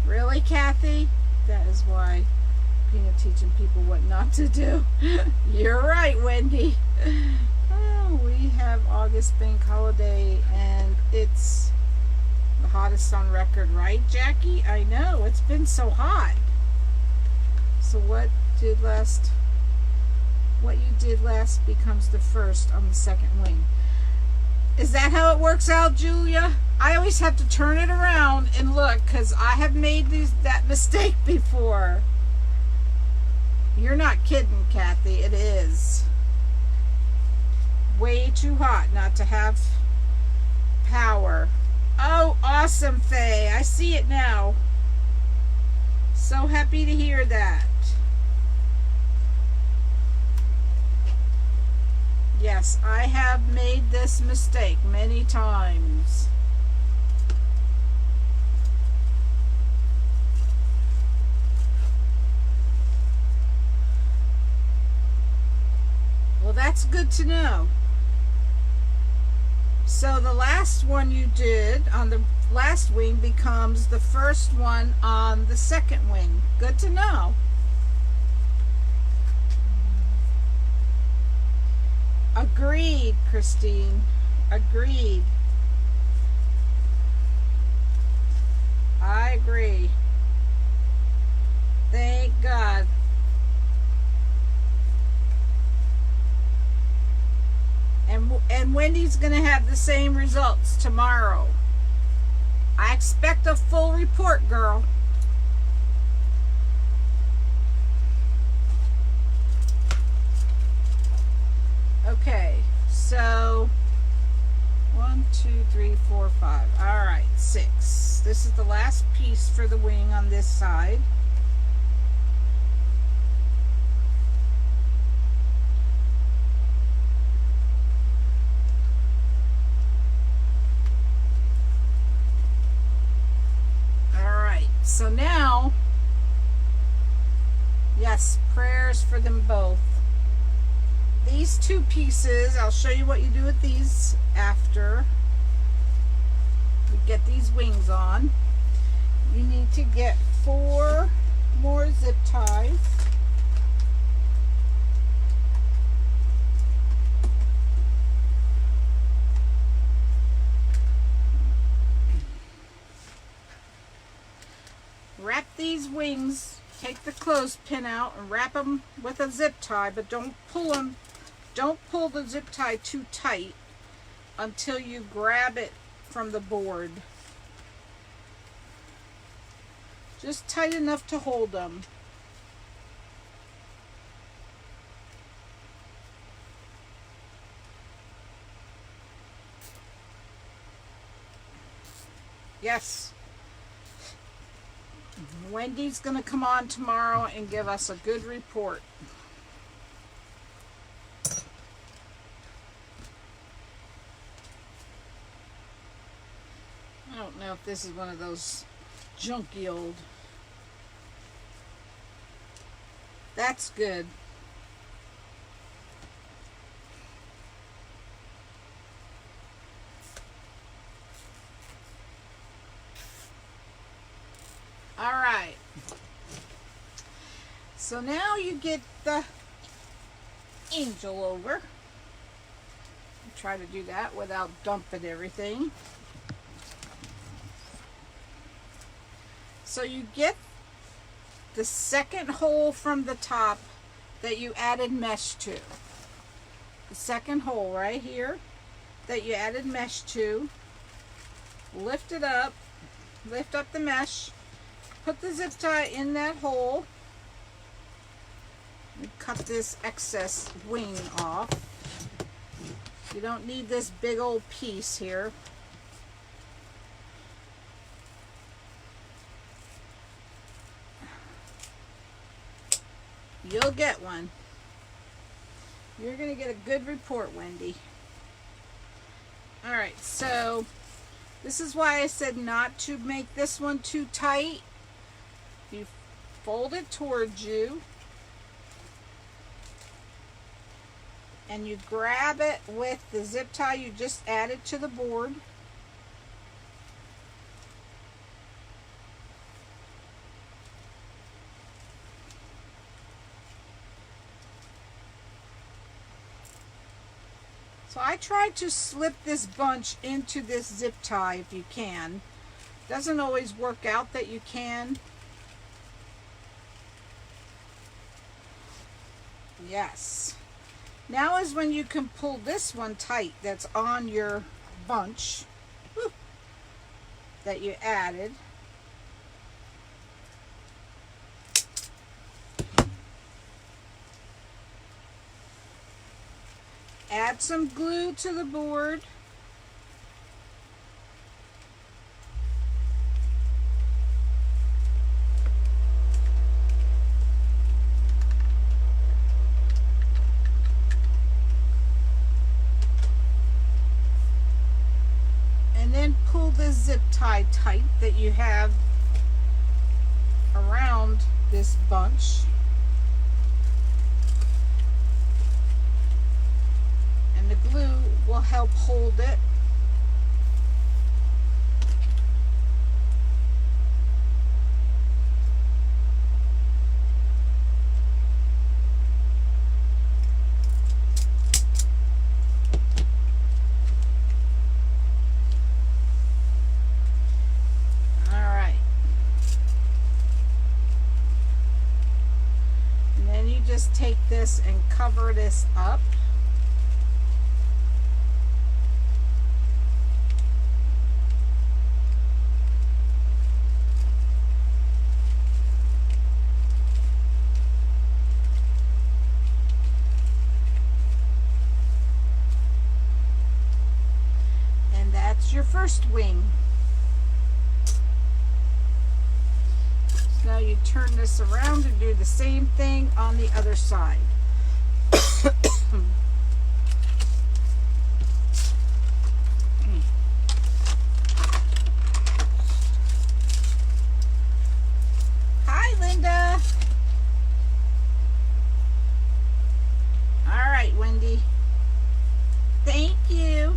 Really, Kathy? That is why Peanut teaching people what not to do. You're right, Wendy. Oh, we have August bank holiday and it's the hottest on record, right, Jackie? I know, it's been so hot. So what you did last becomes the first on the second wing. Is that how it works out, Julia? I always have to turn it around and look because I have made that mistake before. You're not kidding, Kathy. It is way too hot not to have power. Oh, awesome, Faye. I see it now. So happy to hear that. Yes, I have made this mistake many times. Well, that's good to know. So the last one you did on the last wing becomes the first one on the second wing. Good to know. Agreed, Christine. Agreed. I agree. Thank God. And Wendy's going to have the same results tomorrow. I expect a full report, girl. Okay, so 1, 2, 3, 4, 5. All right, 6. This is the last piece for the wing on this side. So now, yes, prayers for them both. These 2 pieces, I'll show you what you do with these after we get these wings on. You need to get 4 more zip ties. Wrap these wings, take the clothespin out and wrap them with a zip tie, but don't pull them, don't pull the zip tie too tight until you grab it from the board. Just tight enough to hold them. Yes. Wendy's going to come on tomorrow and give us a good report. I don't know if this is one of those junky old. That's good. All right. So now you get the angel over. Try to do that without dumping everything. So you get the second hole from the top that you added mesh to. The second hole right here that you added mesh to. Lift it up. Lift up the mesh. Put the zip tie in that hole. And cut this excess wing off. You don't need this big old piece here. You'll get one. You're going to get a good report, Wendy. Alright, so this is why I said not to make this one too tight. You fold it towards you. And you grab it with the zip tie you just added to the board. So I tried to slip this bunch into this zip tie if you can. Doesn't always work out that you can. Yes. Now is when you can pull this one tight that's on your bunch that you added. Add some glue to the board. And then pull the zip tie tight that you have around this bunch. The glue will help hold it. All right. And then you just take this and cover this up. Your first wing. So now you turn this around and do the same thing on the other side. Hi, Linda. All right, Wendy. Thank you.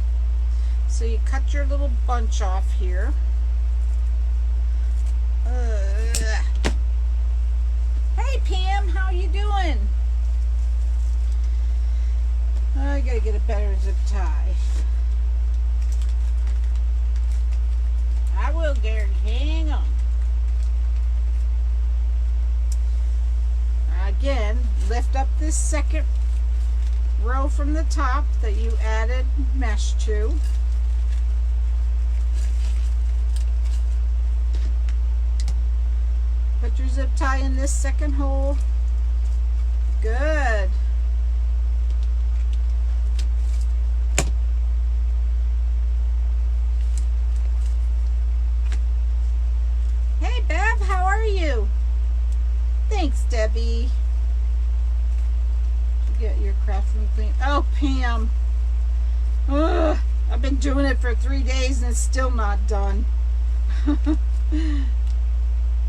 So you cut your little bunch off here. Hey Pam, how you doing? I gotta get a better zip tie. I will, Gary. Hang on. Again, lift up this second row from the top that you added mesh to. Put your zip tie in this second hole. Good. Hey, Bev, how are you? Thanks, Debbie. Did you get your craft room clean? Oh, Pam. Ugh, I've been doing it for 3 days and it's still not done.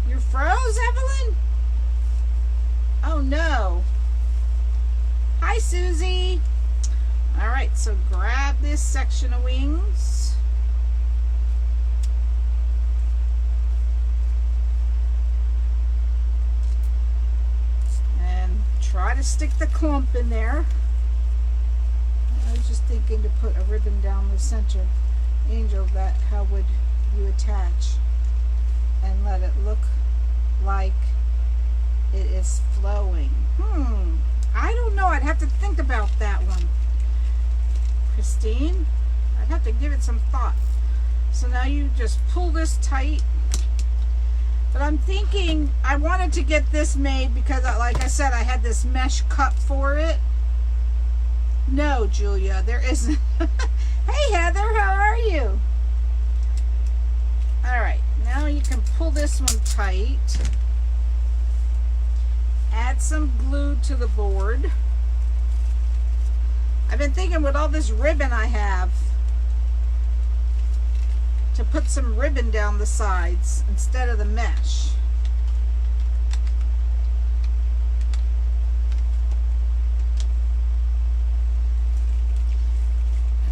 You froze, Evelyn? Oh no. Hi, Susie. All right, so grab this section of wings. And try to stick the clump in there. I was just thinking to put a ribbon down the center. Angel, that how would you attach and let it look like is flowing. I don't know. I'd have to think about that one. Christine, I'd have to give it some thought. So now you just pull this tight. But I'm thinking I wanted to get this made because, like I said, I had this mesh cup for it. No, Julia, there isn't. Hey, Heather, how are you? All right, now you can pull this one tight. Add some glue to the board. I've been thinking with all this ribbon I have to put some ribbon down the sides instead of the mesh.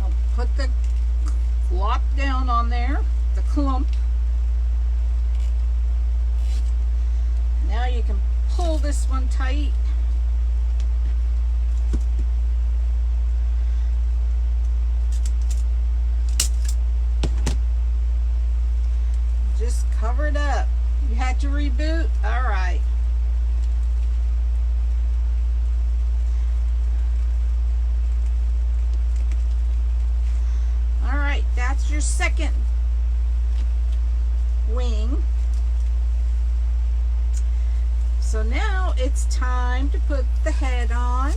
I'll put the glop down on there, the clump. Now you can pull this one tight. Just cover it up. You had to reboot? All right. All right, that's your second wing. So now it's time to put the head on,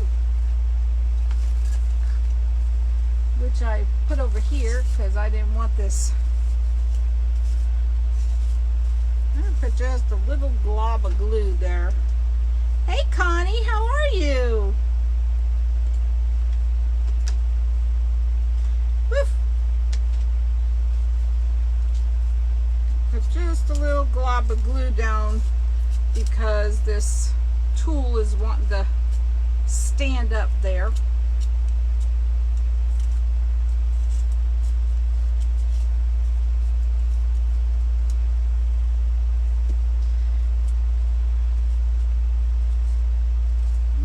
which I put over here because I didn't want this. I'm going to put just a little glob of glue there. Hey Connie, how are you? Woof. Put just a little glob of glue down because this tool is wanting to stand up there.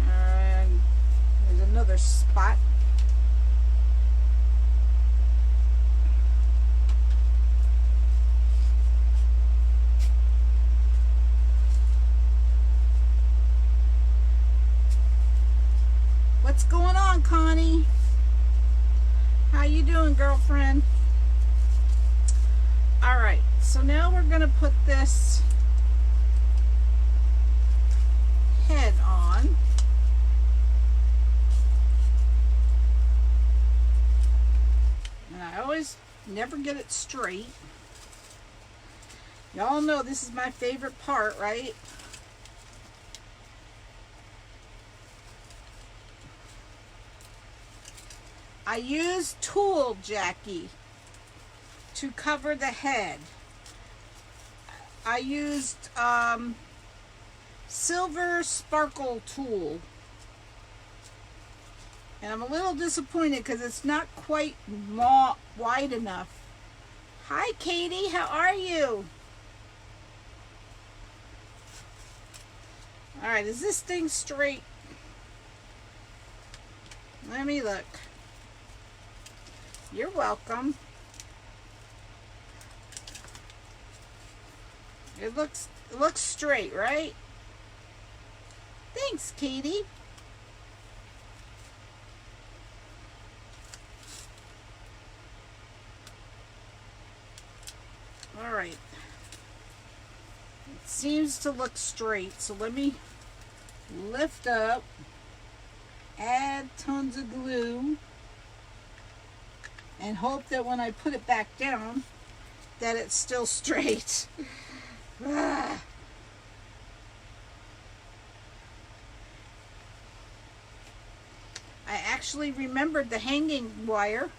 And there's another spot. What's going on, Connie? How you doing, girlfriend? All right, so now we're gonna put this head on. And I always never get it straight. Y'all know this is my favorite part, right? I used Tool Jackie to cover the head. I used Silver Sparkle Tool. And I'm a little disappointed because it's not quite wide enough. Hi Katie, how are you? Alright, is this thing straight? Let me look. You're welcome. It looks straight, right? Thanks, Katie. All right. It seems to look straight, so let me lift up, add tons of glue, and hope that when I put it back down that it's still straight. I actually remembered the hanging wire.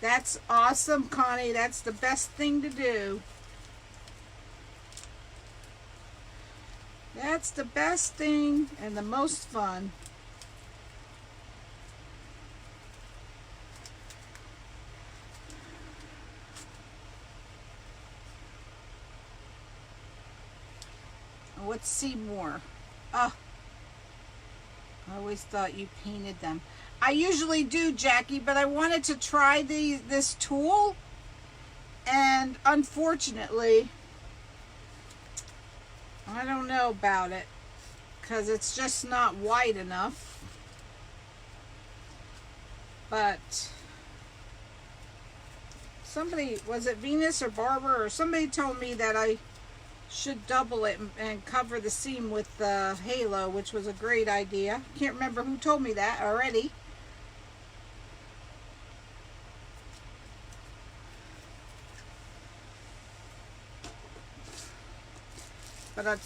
That's awesome, Connie. That's the best thing to do. That's the best thing and the most fun. Let's see more. Oh, I always thought you painted them. I usually do, Jackie, but I wanted to try this tool, and unfortunately, I don't know about it because it's just not wide enough. But somebody, was it Venus or Barbara or somebody told me that I should double it and cover the seam with the halo, which was a great idea. Can't remember who told me that already. But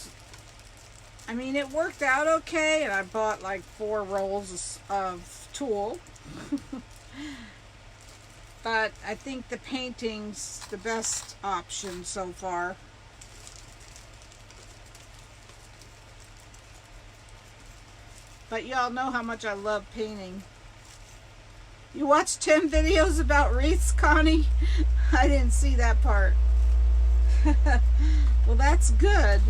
I mean, it worked out okay, and I bought like 4 rolls of tulle. But I think the painting's the best option so far. But y'all know how much I love painting. You watched 10 videos about wreaths, Connie? I didn't see that part. Well, that's good.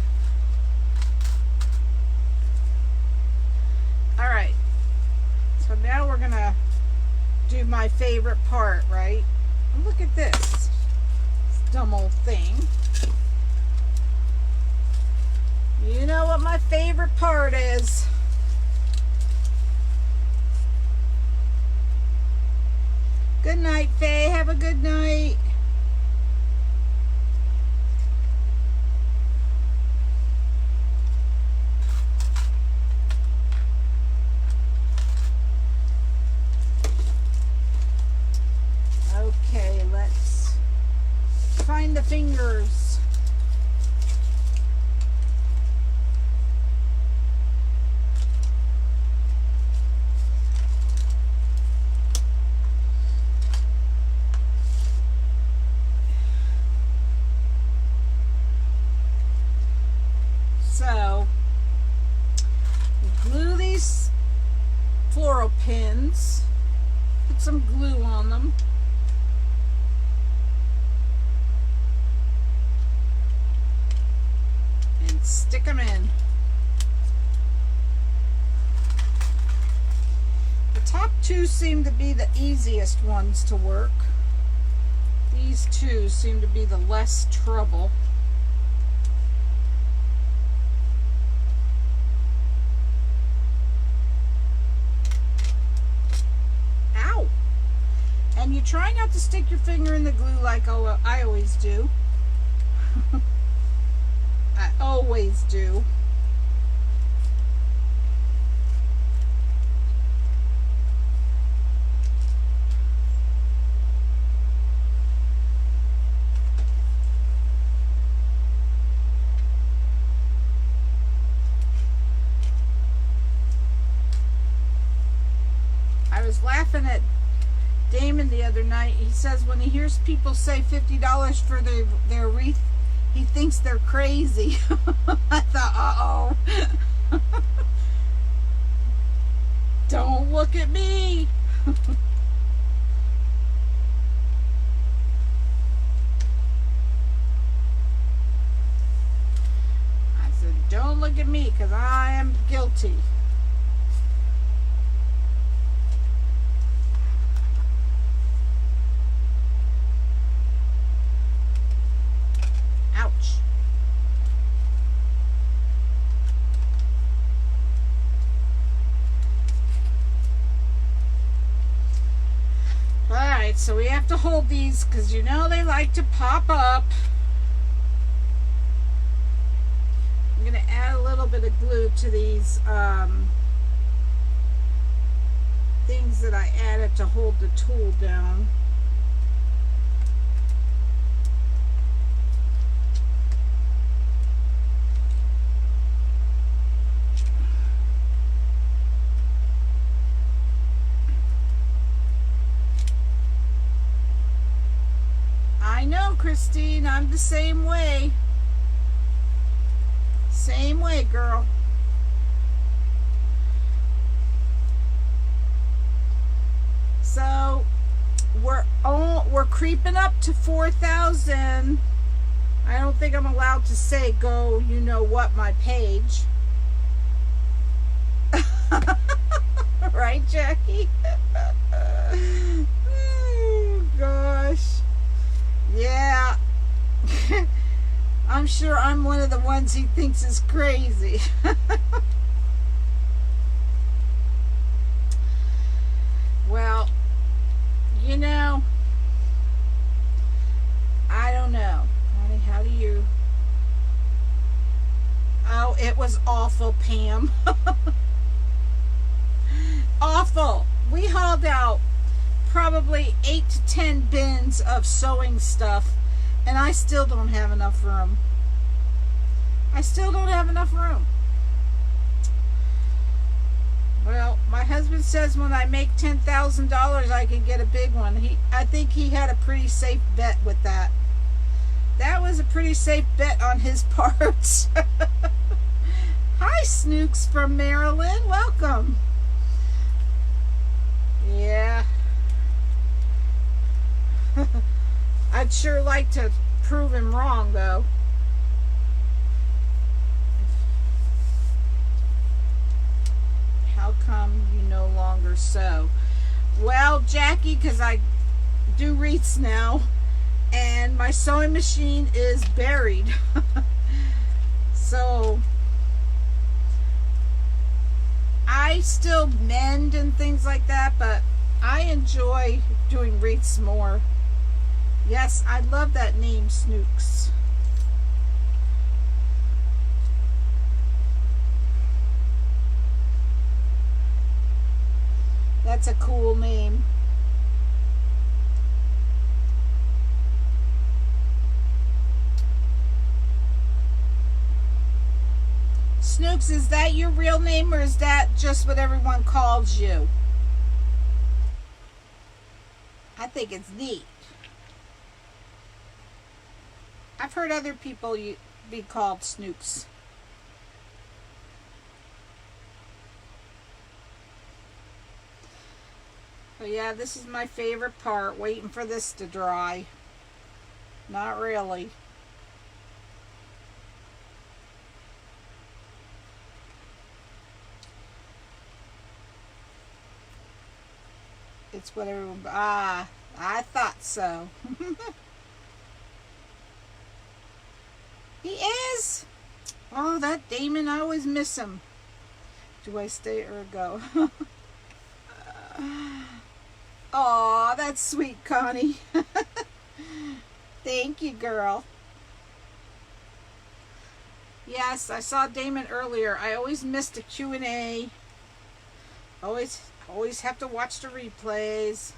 Alright. So now we're gonna do my favorite part, right? Look at this dumb old thing. You know what my favorite part is. Good night, Faye. Have a good night. Okay, let's find the fingers. So, glue these floral pins, put some glue on them. And stick them in. The top 2 seem to be the easiest ones to work. These 2 seem to be the less trouble. Ow! And you try not to stick your finger in the glue like I always do. I always do. I was laughing at Damon the other night. He says when he hears people say $50 for their wreath, he thinks they're crazy. I thought, uh-oh. Don't look at me. I said, don't look at me because I am guilty. Ouch. Alright, so we have to hold these because you know they like to pop up. I'm going to add a little bit of glue to these things that I added to hold the tool down. I know, Christine, I'm the same way. Same way, girl. So we're creeping up to 4,000. I don't think I'm allowed to say go, you know what, my page. Right, Jackie? Oh, gosh. Yeah. I'm sure sure I'm one of the ones he thinks is crazy. Well, you know, I don't know. Honey, how do you... Oh, it was awful, Pam. Awful. We hauled out probably 8 to 10 bins of sewing stuff, and I still don't have enough room. I still don't have enough room. Well, my husband says when I make $10,000 I can get a big one. I think he had a pretty safe bet with that. That was a pretty safe bet on his part. Hi, Snooks from Maryland. Welcome. Yeah. I'd sure like to prove him wrong, though. How come you no longer sew? Well, Jackie, because I do wreaths now, and my sewing machine is buried. So I still mend and things like that, but I enjoy doing wreaths more. Yes, I love that name, Snooks. That's a cool name. Snooks, is that your real name or is that just what everyone calls you? I think it's neat. I've heard other people be called Snooks. So yeah, this is my favorite part, waiting for this to dry. Not really. It's what everyone... Ah, I thought so. He is. Oh, that Damon, I always miss him. Do I stay or go? Aw, that's sweet, Connie. Thank you, girl. Yes, I saw Damon earlier. I always missed a Q&A. Always have to watch the replays.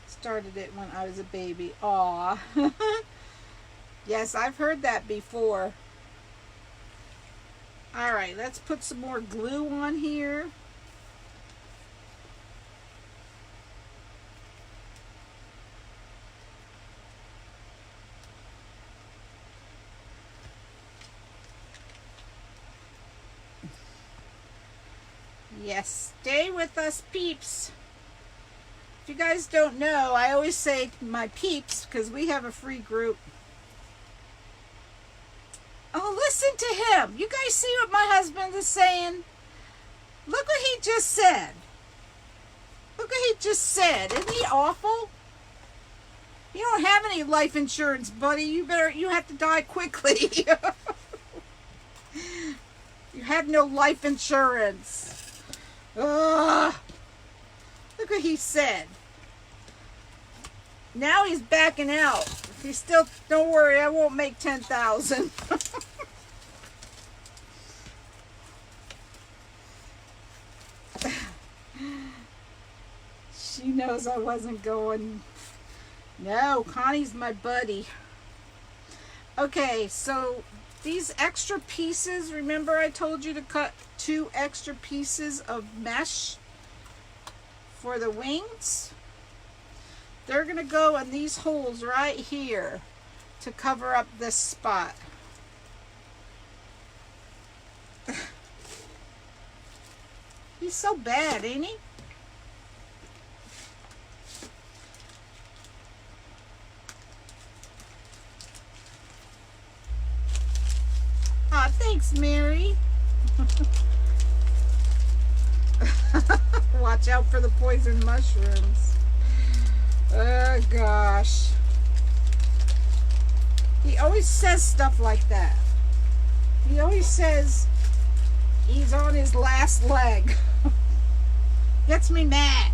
Started it when I was a baby. Aw. Yes, I've heard that before. Alright, let's put some more glue on here. Yes, stay with us, peeps. If you guys don't know, I always say my peeps because we have a free group. Oh, listen to him. You guys see what my husband is saying? Look what he just said. Look what he just said. Isn't he awful? You don't have any life insurance, buddy. You have to die quickly. You have no life insurance. Ugh. Look what he said. Now he's backing out. He's still, don't worry, I won't make 10,000. She knows I wasn't going. No, Connie's my buddy. Okay, so these extra pieces, remember I told you to cut 2 extra pieces of mesh for the wings? They're going to go in these holes right here to cover up this spot. He's so bad, ain't he? Aw, thanks, Mary. Watch out for the poison mushrooms. Oh gosh. He always says stuff like that. He always says he's on his last leg. Gets me mad.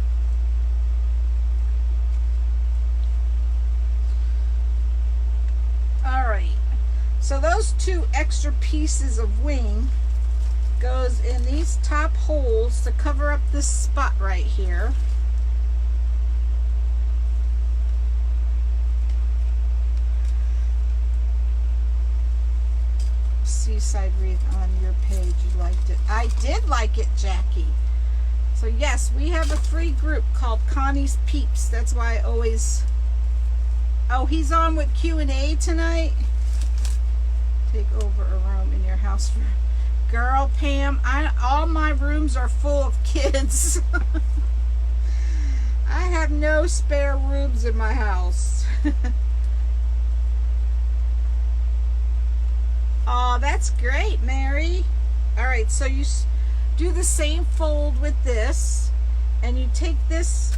Alright. So those 2 extra pieces of wing goes in these top holes to cover up this spot right here. Seaside wreath on your page. You liked it. I did like it, Jackie. So yes, we have a free group called Connie's Peeps. That's why I always... Oh, he's on with Q&A tonight. Take over a room in your house for... Girl, Pam, all my rooms are full of kids. I have no spare rooms in my house. Oh, that's great, Mary. All right, so you do the same fold with this, and you take this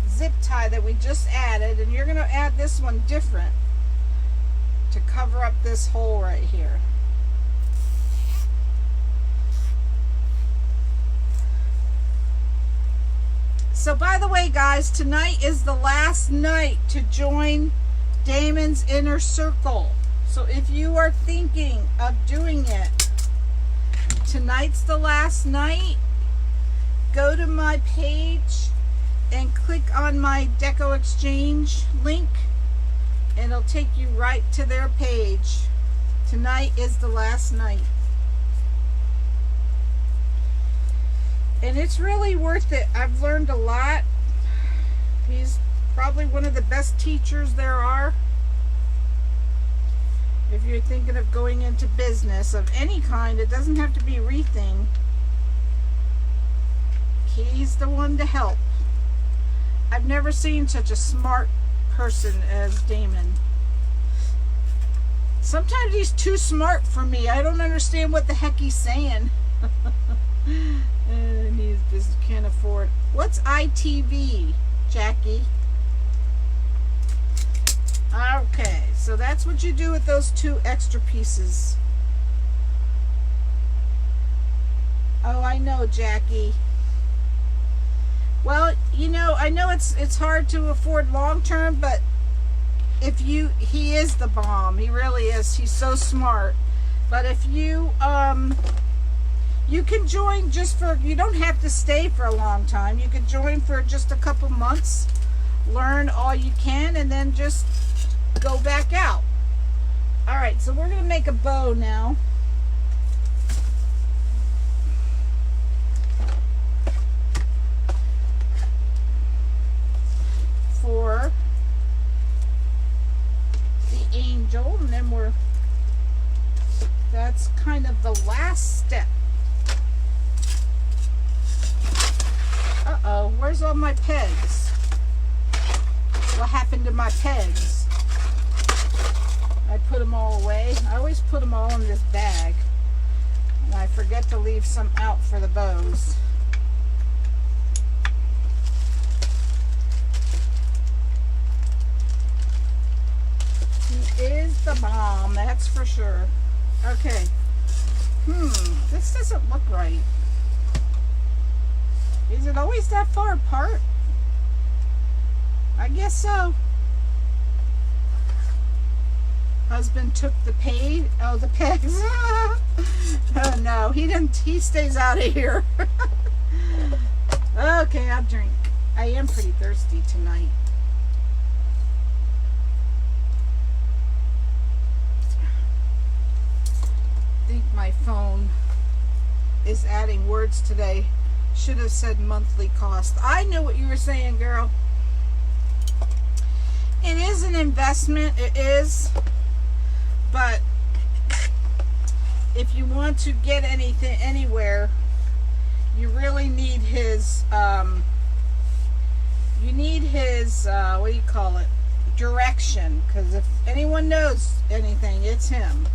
zip tie that we just added, and you're going to add this one different to cover up this hole right here. So by the way, guys, tonight is the last night to join Damon's Inner Circle. So if you are thinking of doing it, tonight's the last night. Go to my page and click on my Deco Exchange link, and it'll take you right to their page. Tonight is the last night. And it's really worth it. I've learned a lot. He's probably one of the best teachers there are. If you're thinking of going into business of any kind, it doesn't have to be wreathing. He's the one to help. I've never seen such a smart person as Damon. Sometimes he's too smart for me. I don't understand what the heck he's saying. And he just can't afford. What's ITV, Jackie? Okay, so that's what you do with those 2 extra pieces. Oh, I know, Jackie. Well, you know, I know it's hard to afford long term, but he is the bomb. He really is. He's so smart. But if you you can join just for, you don't have to stay for a long time. You can join for just a couple months, learn all you can, and then just go back out. All right, so we're going to make a bow now. For the angel, and then that's kind of the last step. Uh-oh, where's all my pegs? What happened to my pegs? I put them all away. I always put them all in this bag, and I forget to leave some out for the bows. He is the bomb, that's for sure. Okay. This doesn't look right. Is it always that far apart? I guess so. Husband took the pegs. Oh no, he didn't. He stays out of here. Okay, I'll drink. I am pretty thirsty tonight. I think my phone is adding words today. Should have said monthly cost. I knew what you were saying, girl. It is an investment. It is. But if you want to get anything anywhere, you really need his what do you call it, direction, because if anyone knows anything, it's him.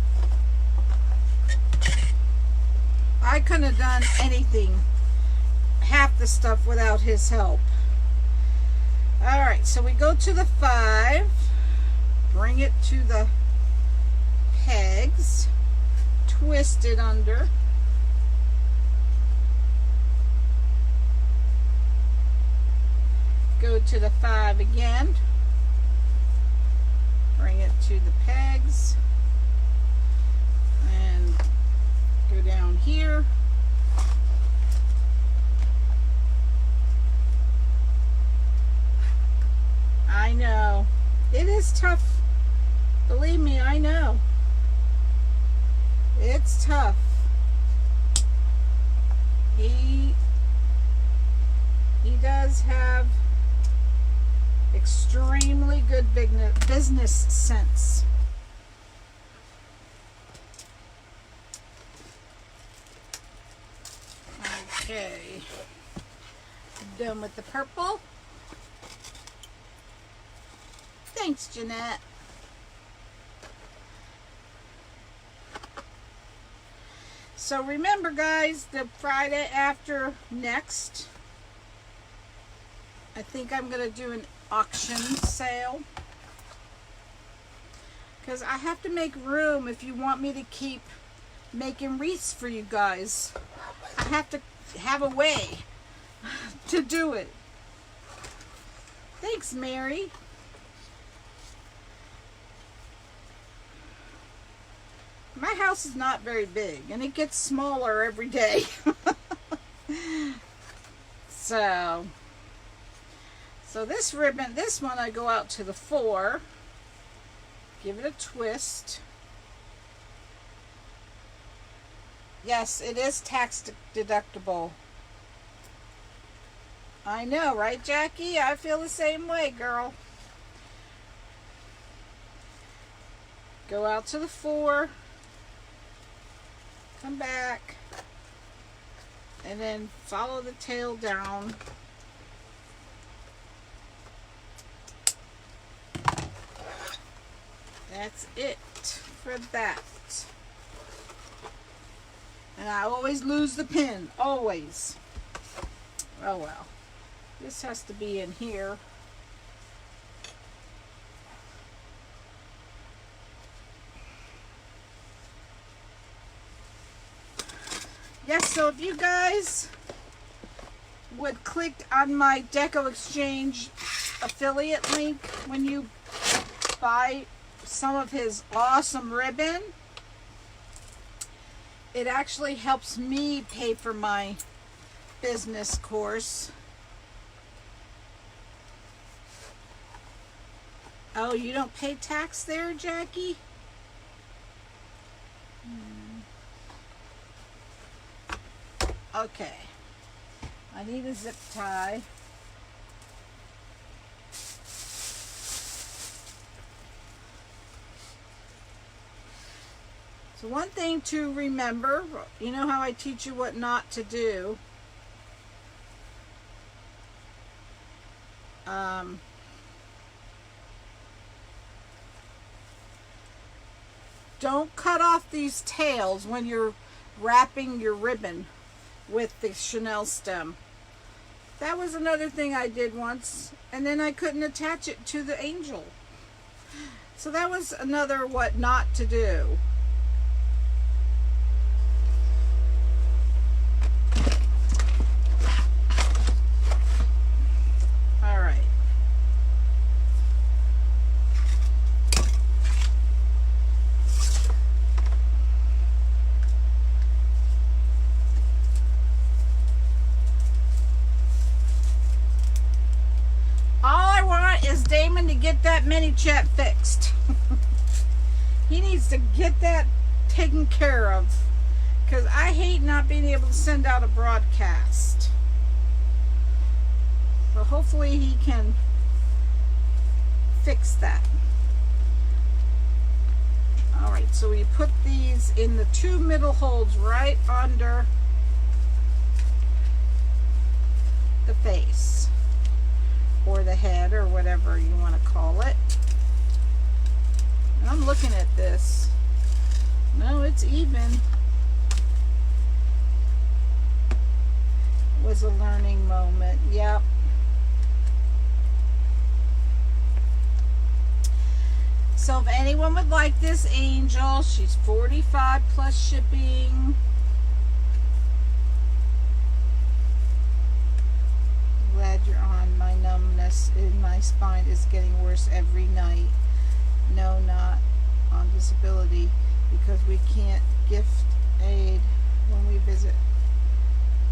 I couldn't have done anything half the stuff without his help. All right, so we go to the 5, bring it to the pegs, twist it under, go to the 5 again, bring it to the pegs, and go down here. I know. It is tough. Believe me, I know. It's tough. He does have extremely good business sense. Okay. Done with the purple. Thanks, Jeanette. So remember, guys, the Friday after next, I think I'm going to do an auction sale. Because I have to make room if you want me to keep making wreaths for you guys. I have to have a way to do it. Thanks, Mary. My house is not very big, and it gets smaller every day. So this ribbon, this one, I go out to the 4, give it a twist. Yes, it is tax deductible. I know, right, Jackie? I feel the same way, girl. Go out to the 4. Come back, and then follow the tail down. That's it for that. And I always lose the pin, always. Oh well. This has to be in here. Yes, so if you guys would click on my Deco Exchange affiliate link when you buy some of his awesome ribbon, it actually helps me pay for my business course. Oh, you don't pay tax there, Jackie? Okay, I need a zip tie. So one thing to remember, you know how I teach you what not to do. Don't cut off these tails when you're wrapping your ribbon with the Chanel stem. That was another thing I did once, and then I couldn't attach it to the angel. So that was another what not to do. All right. Damon to get that mini chat fixed. He needs to get that taken care of, because I hate not being able to send out a broadcast. So hopefully he can fix that. Alright, so we put these in the 2 middle holes right under the face, or the head, or whatever you want to call it. And I'm looking at this. No, it's even. was a learning moment. Yep. So if anyone would like this angel, she's $45 plus shipping. Glad you're on. My numbness in my spine is getting worse every night. No, not on disability, because we can't gift aid when we visit.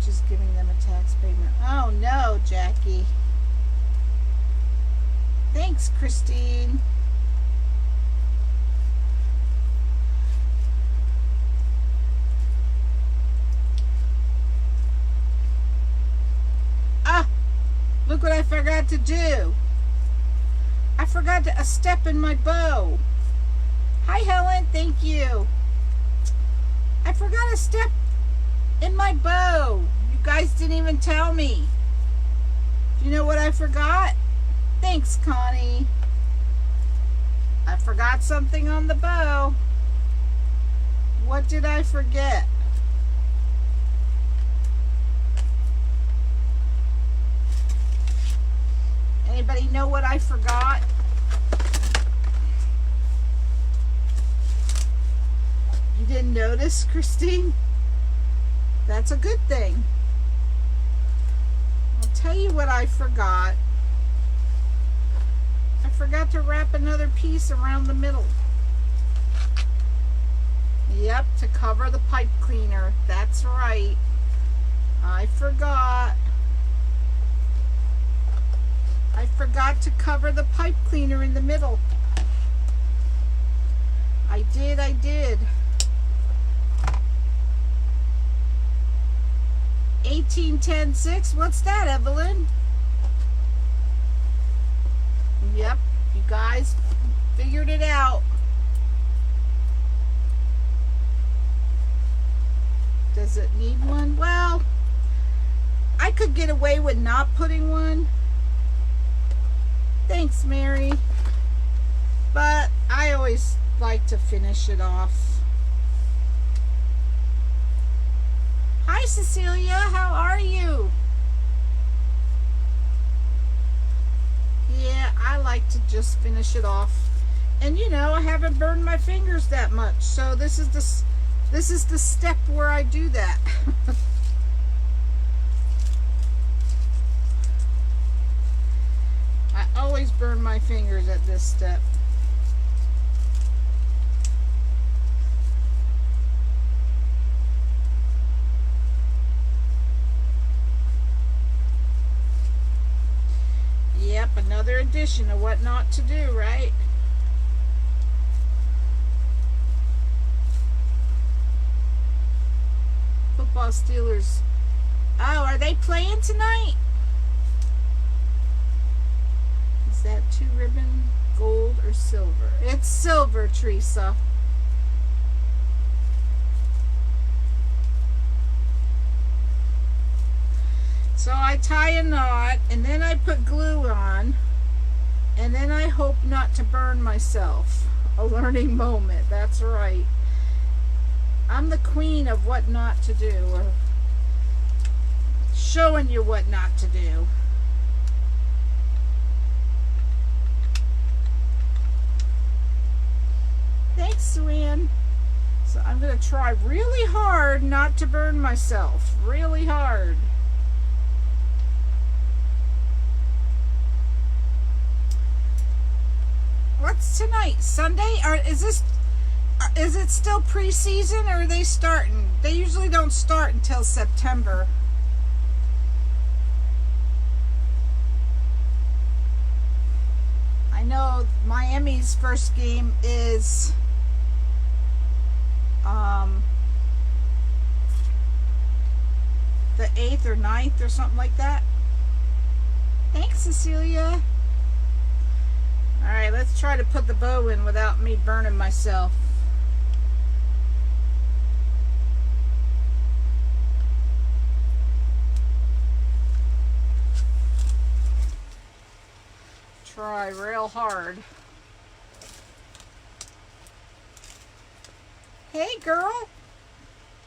Just giving them a tax payment. Oh no, Jackie. Thanks, Christine. Look what I forgot to do. I forgot a step in my bow. Hi, Helen. Thank you. I forgot a step in my bow. You guys didn't even tell me. Do you know what I forgot? Thanks, Connie. I forgot something on the bow. What did I forget? Anybody know what I forgot? You didn't notice, Christine? That's a good thing. I'll tell you what I forgot. I forgot to wrap another piece around the middle. Yep, to cover the pipe cleaner. That's right. I forgot. I forgot to cover the pipe cleaner in the middle. I did. 1810-6. What's that, Evelyn? Yep, you guys figured it out. Does it need one? Well, I could get away with not putting one. Thanks, Mary. But I always like to finish it off. Hi, Cecilia. How are you? Yeah, I like to just finish it off. And you know, I haven't burned my fingers that much. So this is the step where I do that. I always burn my fingers at this step. Yep, another edition of what not to do, right? Football Steelers. Oh, are they playing tonight? Is that 2 ribbon, gold, or silver? It's silver, Teresa. So I tie a knot, and then I put glue on, and then I hope not to burn myself. A learning moment, that's right. I'm the queen of what not to do, or showing you what not to do. Thanks, Sue-Ann. So I'm going to try really hard not to burn myself. Really hard. What's tonight? Sunday? Or is it still preseason, or are they starting? They usually don't start until September. I know Miami's first game is the 8th or 9th or something like that. Thanks, Cecilia. Alright, let's try to put the bow in without me burning myself. Try real hard. Hey, girl.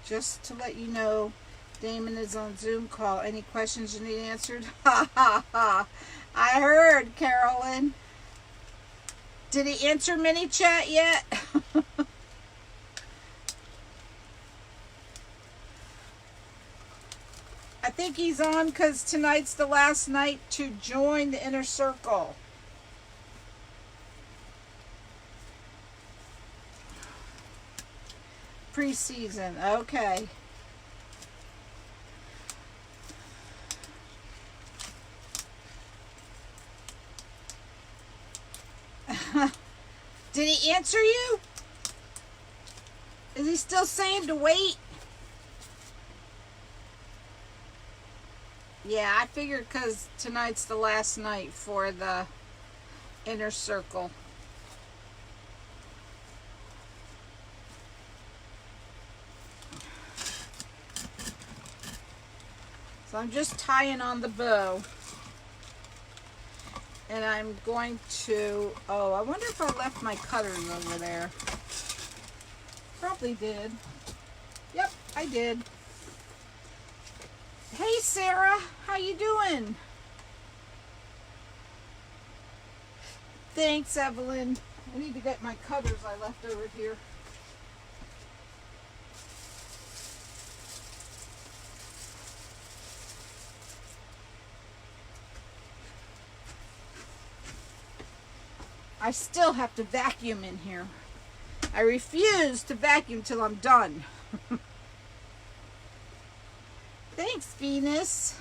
Just to let you know, Damon is on Zoom call. Any questions you need answered? Ha ha ha. I heard, Carolyn. Did he answer mini chat yet? I think he's on because tonight's the last night to join the inner circle. Preseason, okay. Did he answer you? Is he still saying to wait? Yeah, I figured because tonight's the last night for the inner circle. So I'm just tying on the bow. And I'm going to, oh, I wonder if I left my cutters over there. Probably did. Yep, I did. Hey, Sarah, how you doing? Thanks, Evelyn. I need to get my cutters I left over here. I still have to vacuum in here. I refuse to vacuum till I'm done. Thanks, Venus.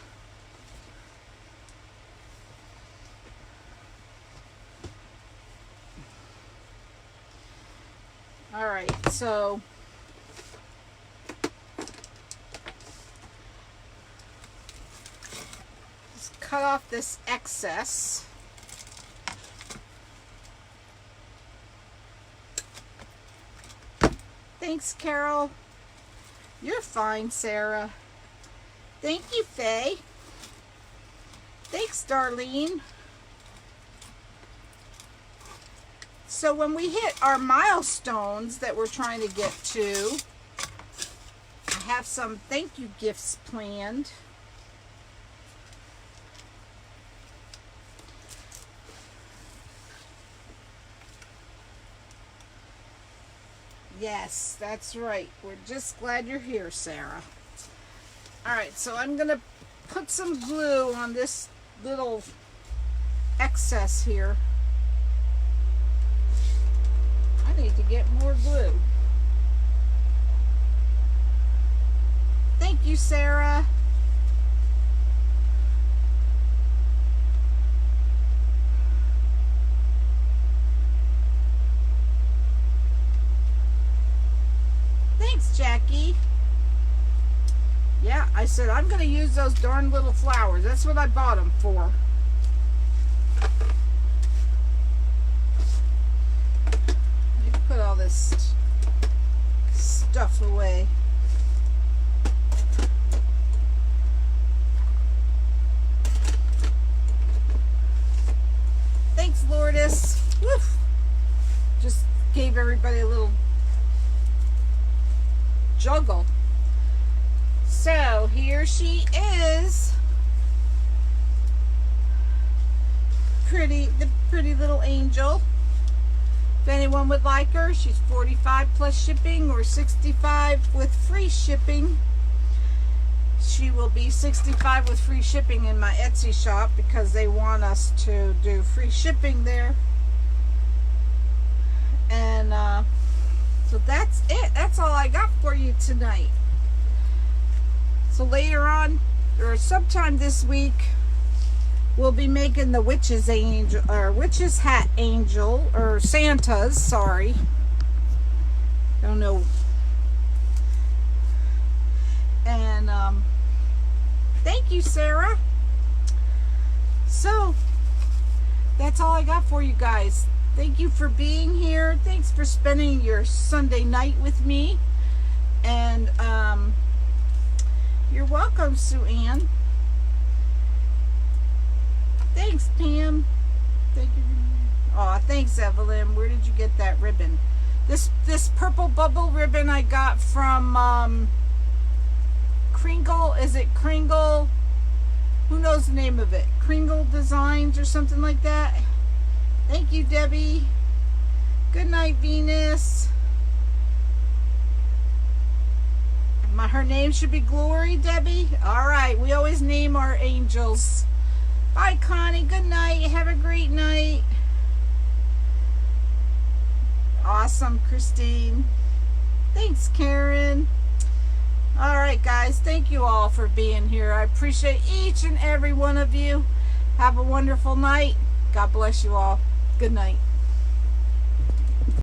All right, so just cut off this excess. Thanks, Carol. You're fine, Sarah. Thank you, Faye. Thanks, Darlene. So when we hit our milestones that we're trying to get to, I have some thank you gifts planned. Yes, that's right. We're just glad you're here, Sarah. Alright, so I'm going to put some glue on this little excess here. I need to get more glue. Thank you, Sarah. Thanks, Jackie. Yeah, I said I'm going to use those darn little flowers. That's what I bought them for. Let me put all this stuff away. Thanks, Lourdes. Woof. Just gave everybody a little juggle. So here she is. The pretty little angel. If anyone would like her, she's $45 plus shipping or $65 with free shipping. She will be $65 with free shipping in my Etsy shop because they want us to do free shipping there. And so that's it. That's all I got for you tonight. So later on, or sometime this week, we'll be making the witch's angel, or witch's hat angel, or Santa's, sorry. Don't know. And thank you, Sarah. So that's all I got for you guys. Thank you for being here. Thanks for spending your Sunday night with me. And you're welcome, Sue Ann. Thanks, Pam. Thank you. Oh, thanks, Evelyn. Where did you get that ribbon? This purple bubble ribbon I got from Kringle, is it Kringle? Who knows the name of it? Kringle Designs or something like that. Thank you, Debbie. Good night, Venus. Her name should be Glory, Debbie. All right, we always name our angels. Bye, Connie. Good night. Have a great night. Awesome, Christine. Thanks, Karen. All right, guys. Thank you all for being here. I appreciate each and every one of you. Have a wonderful night. God bless you all. Good night.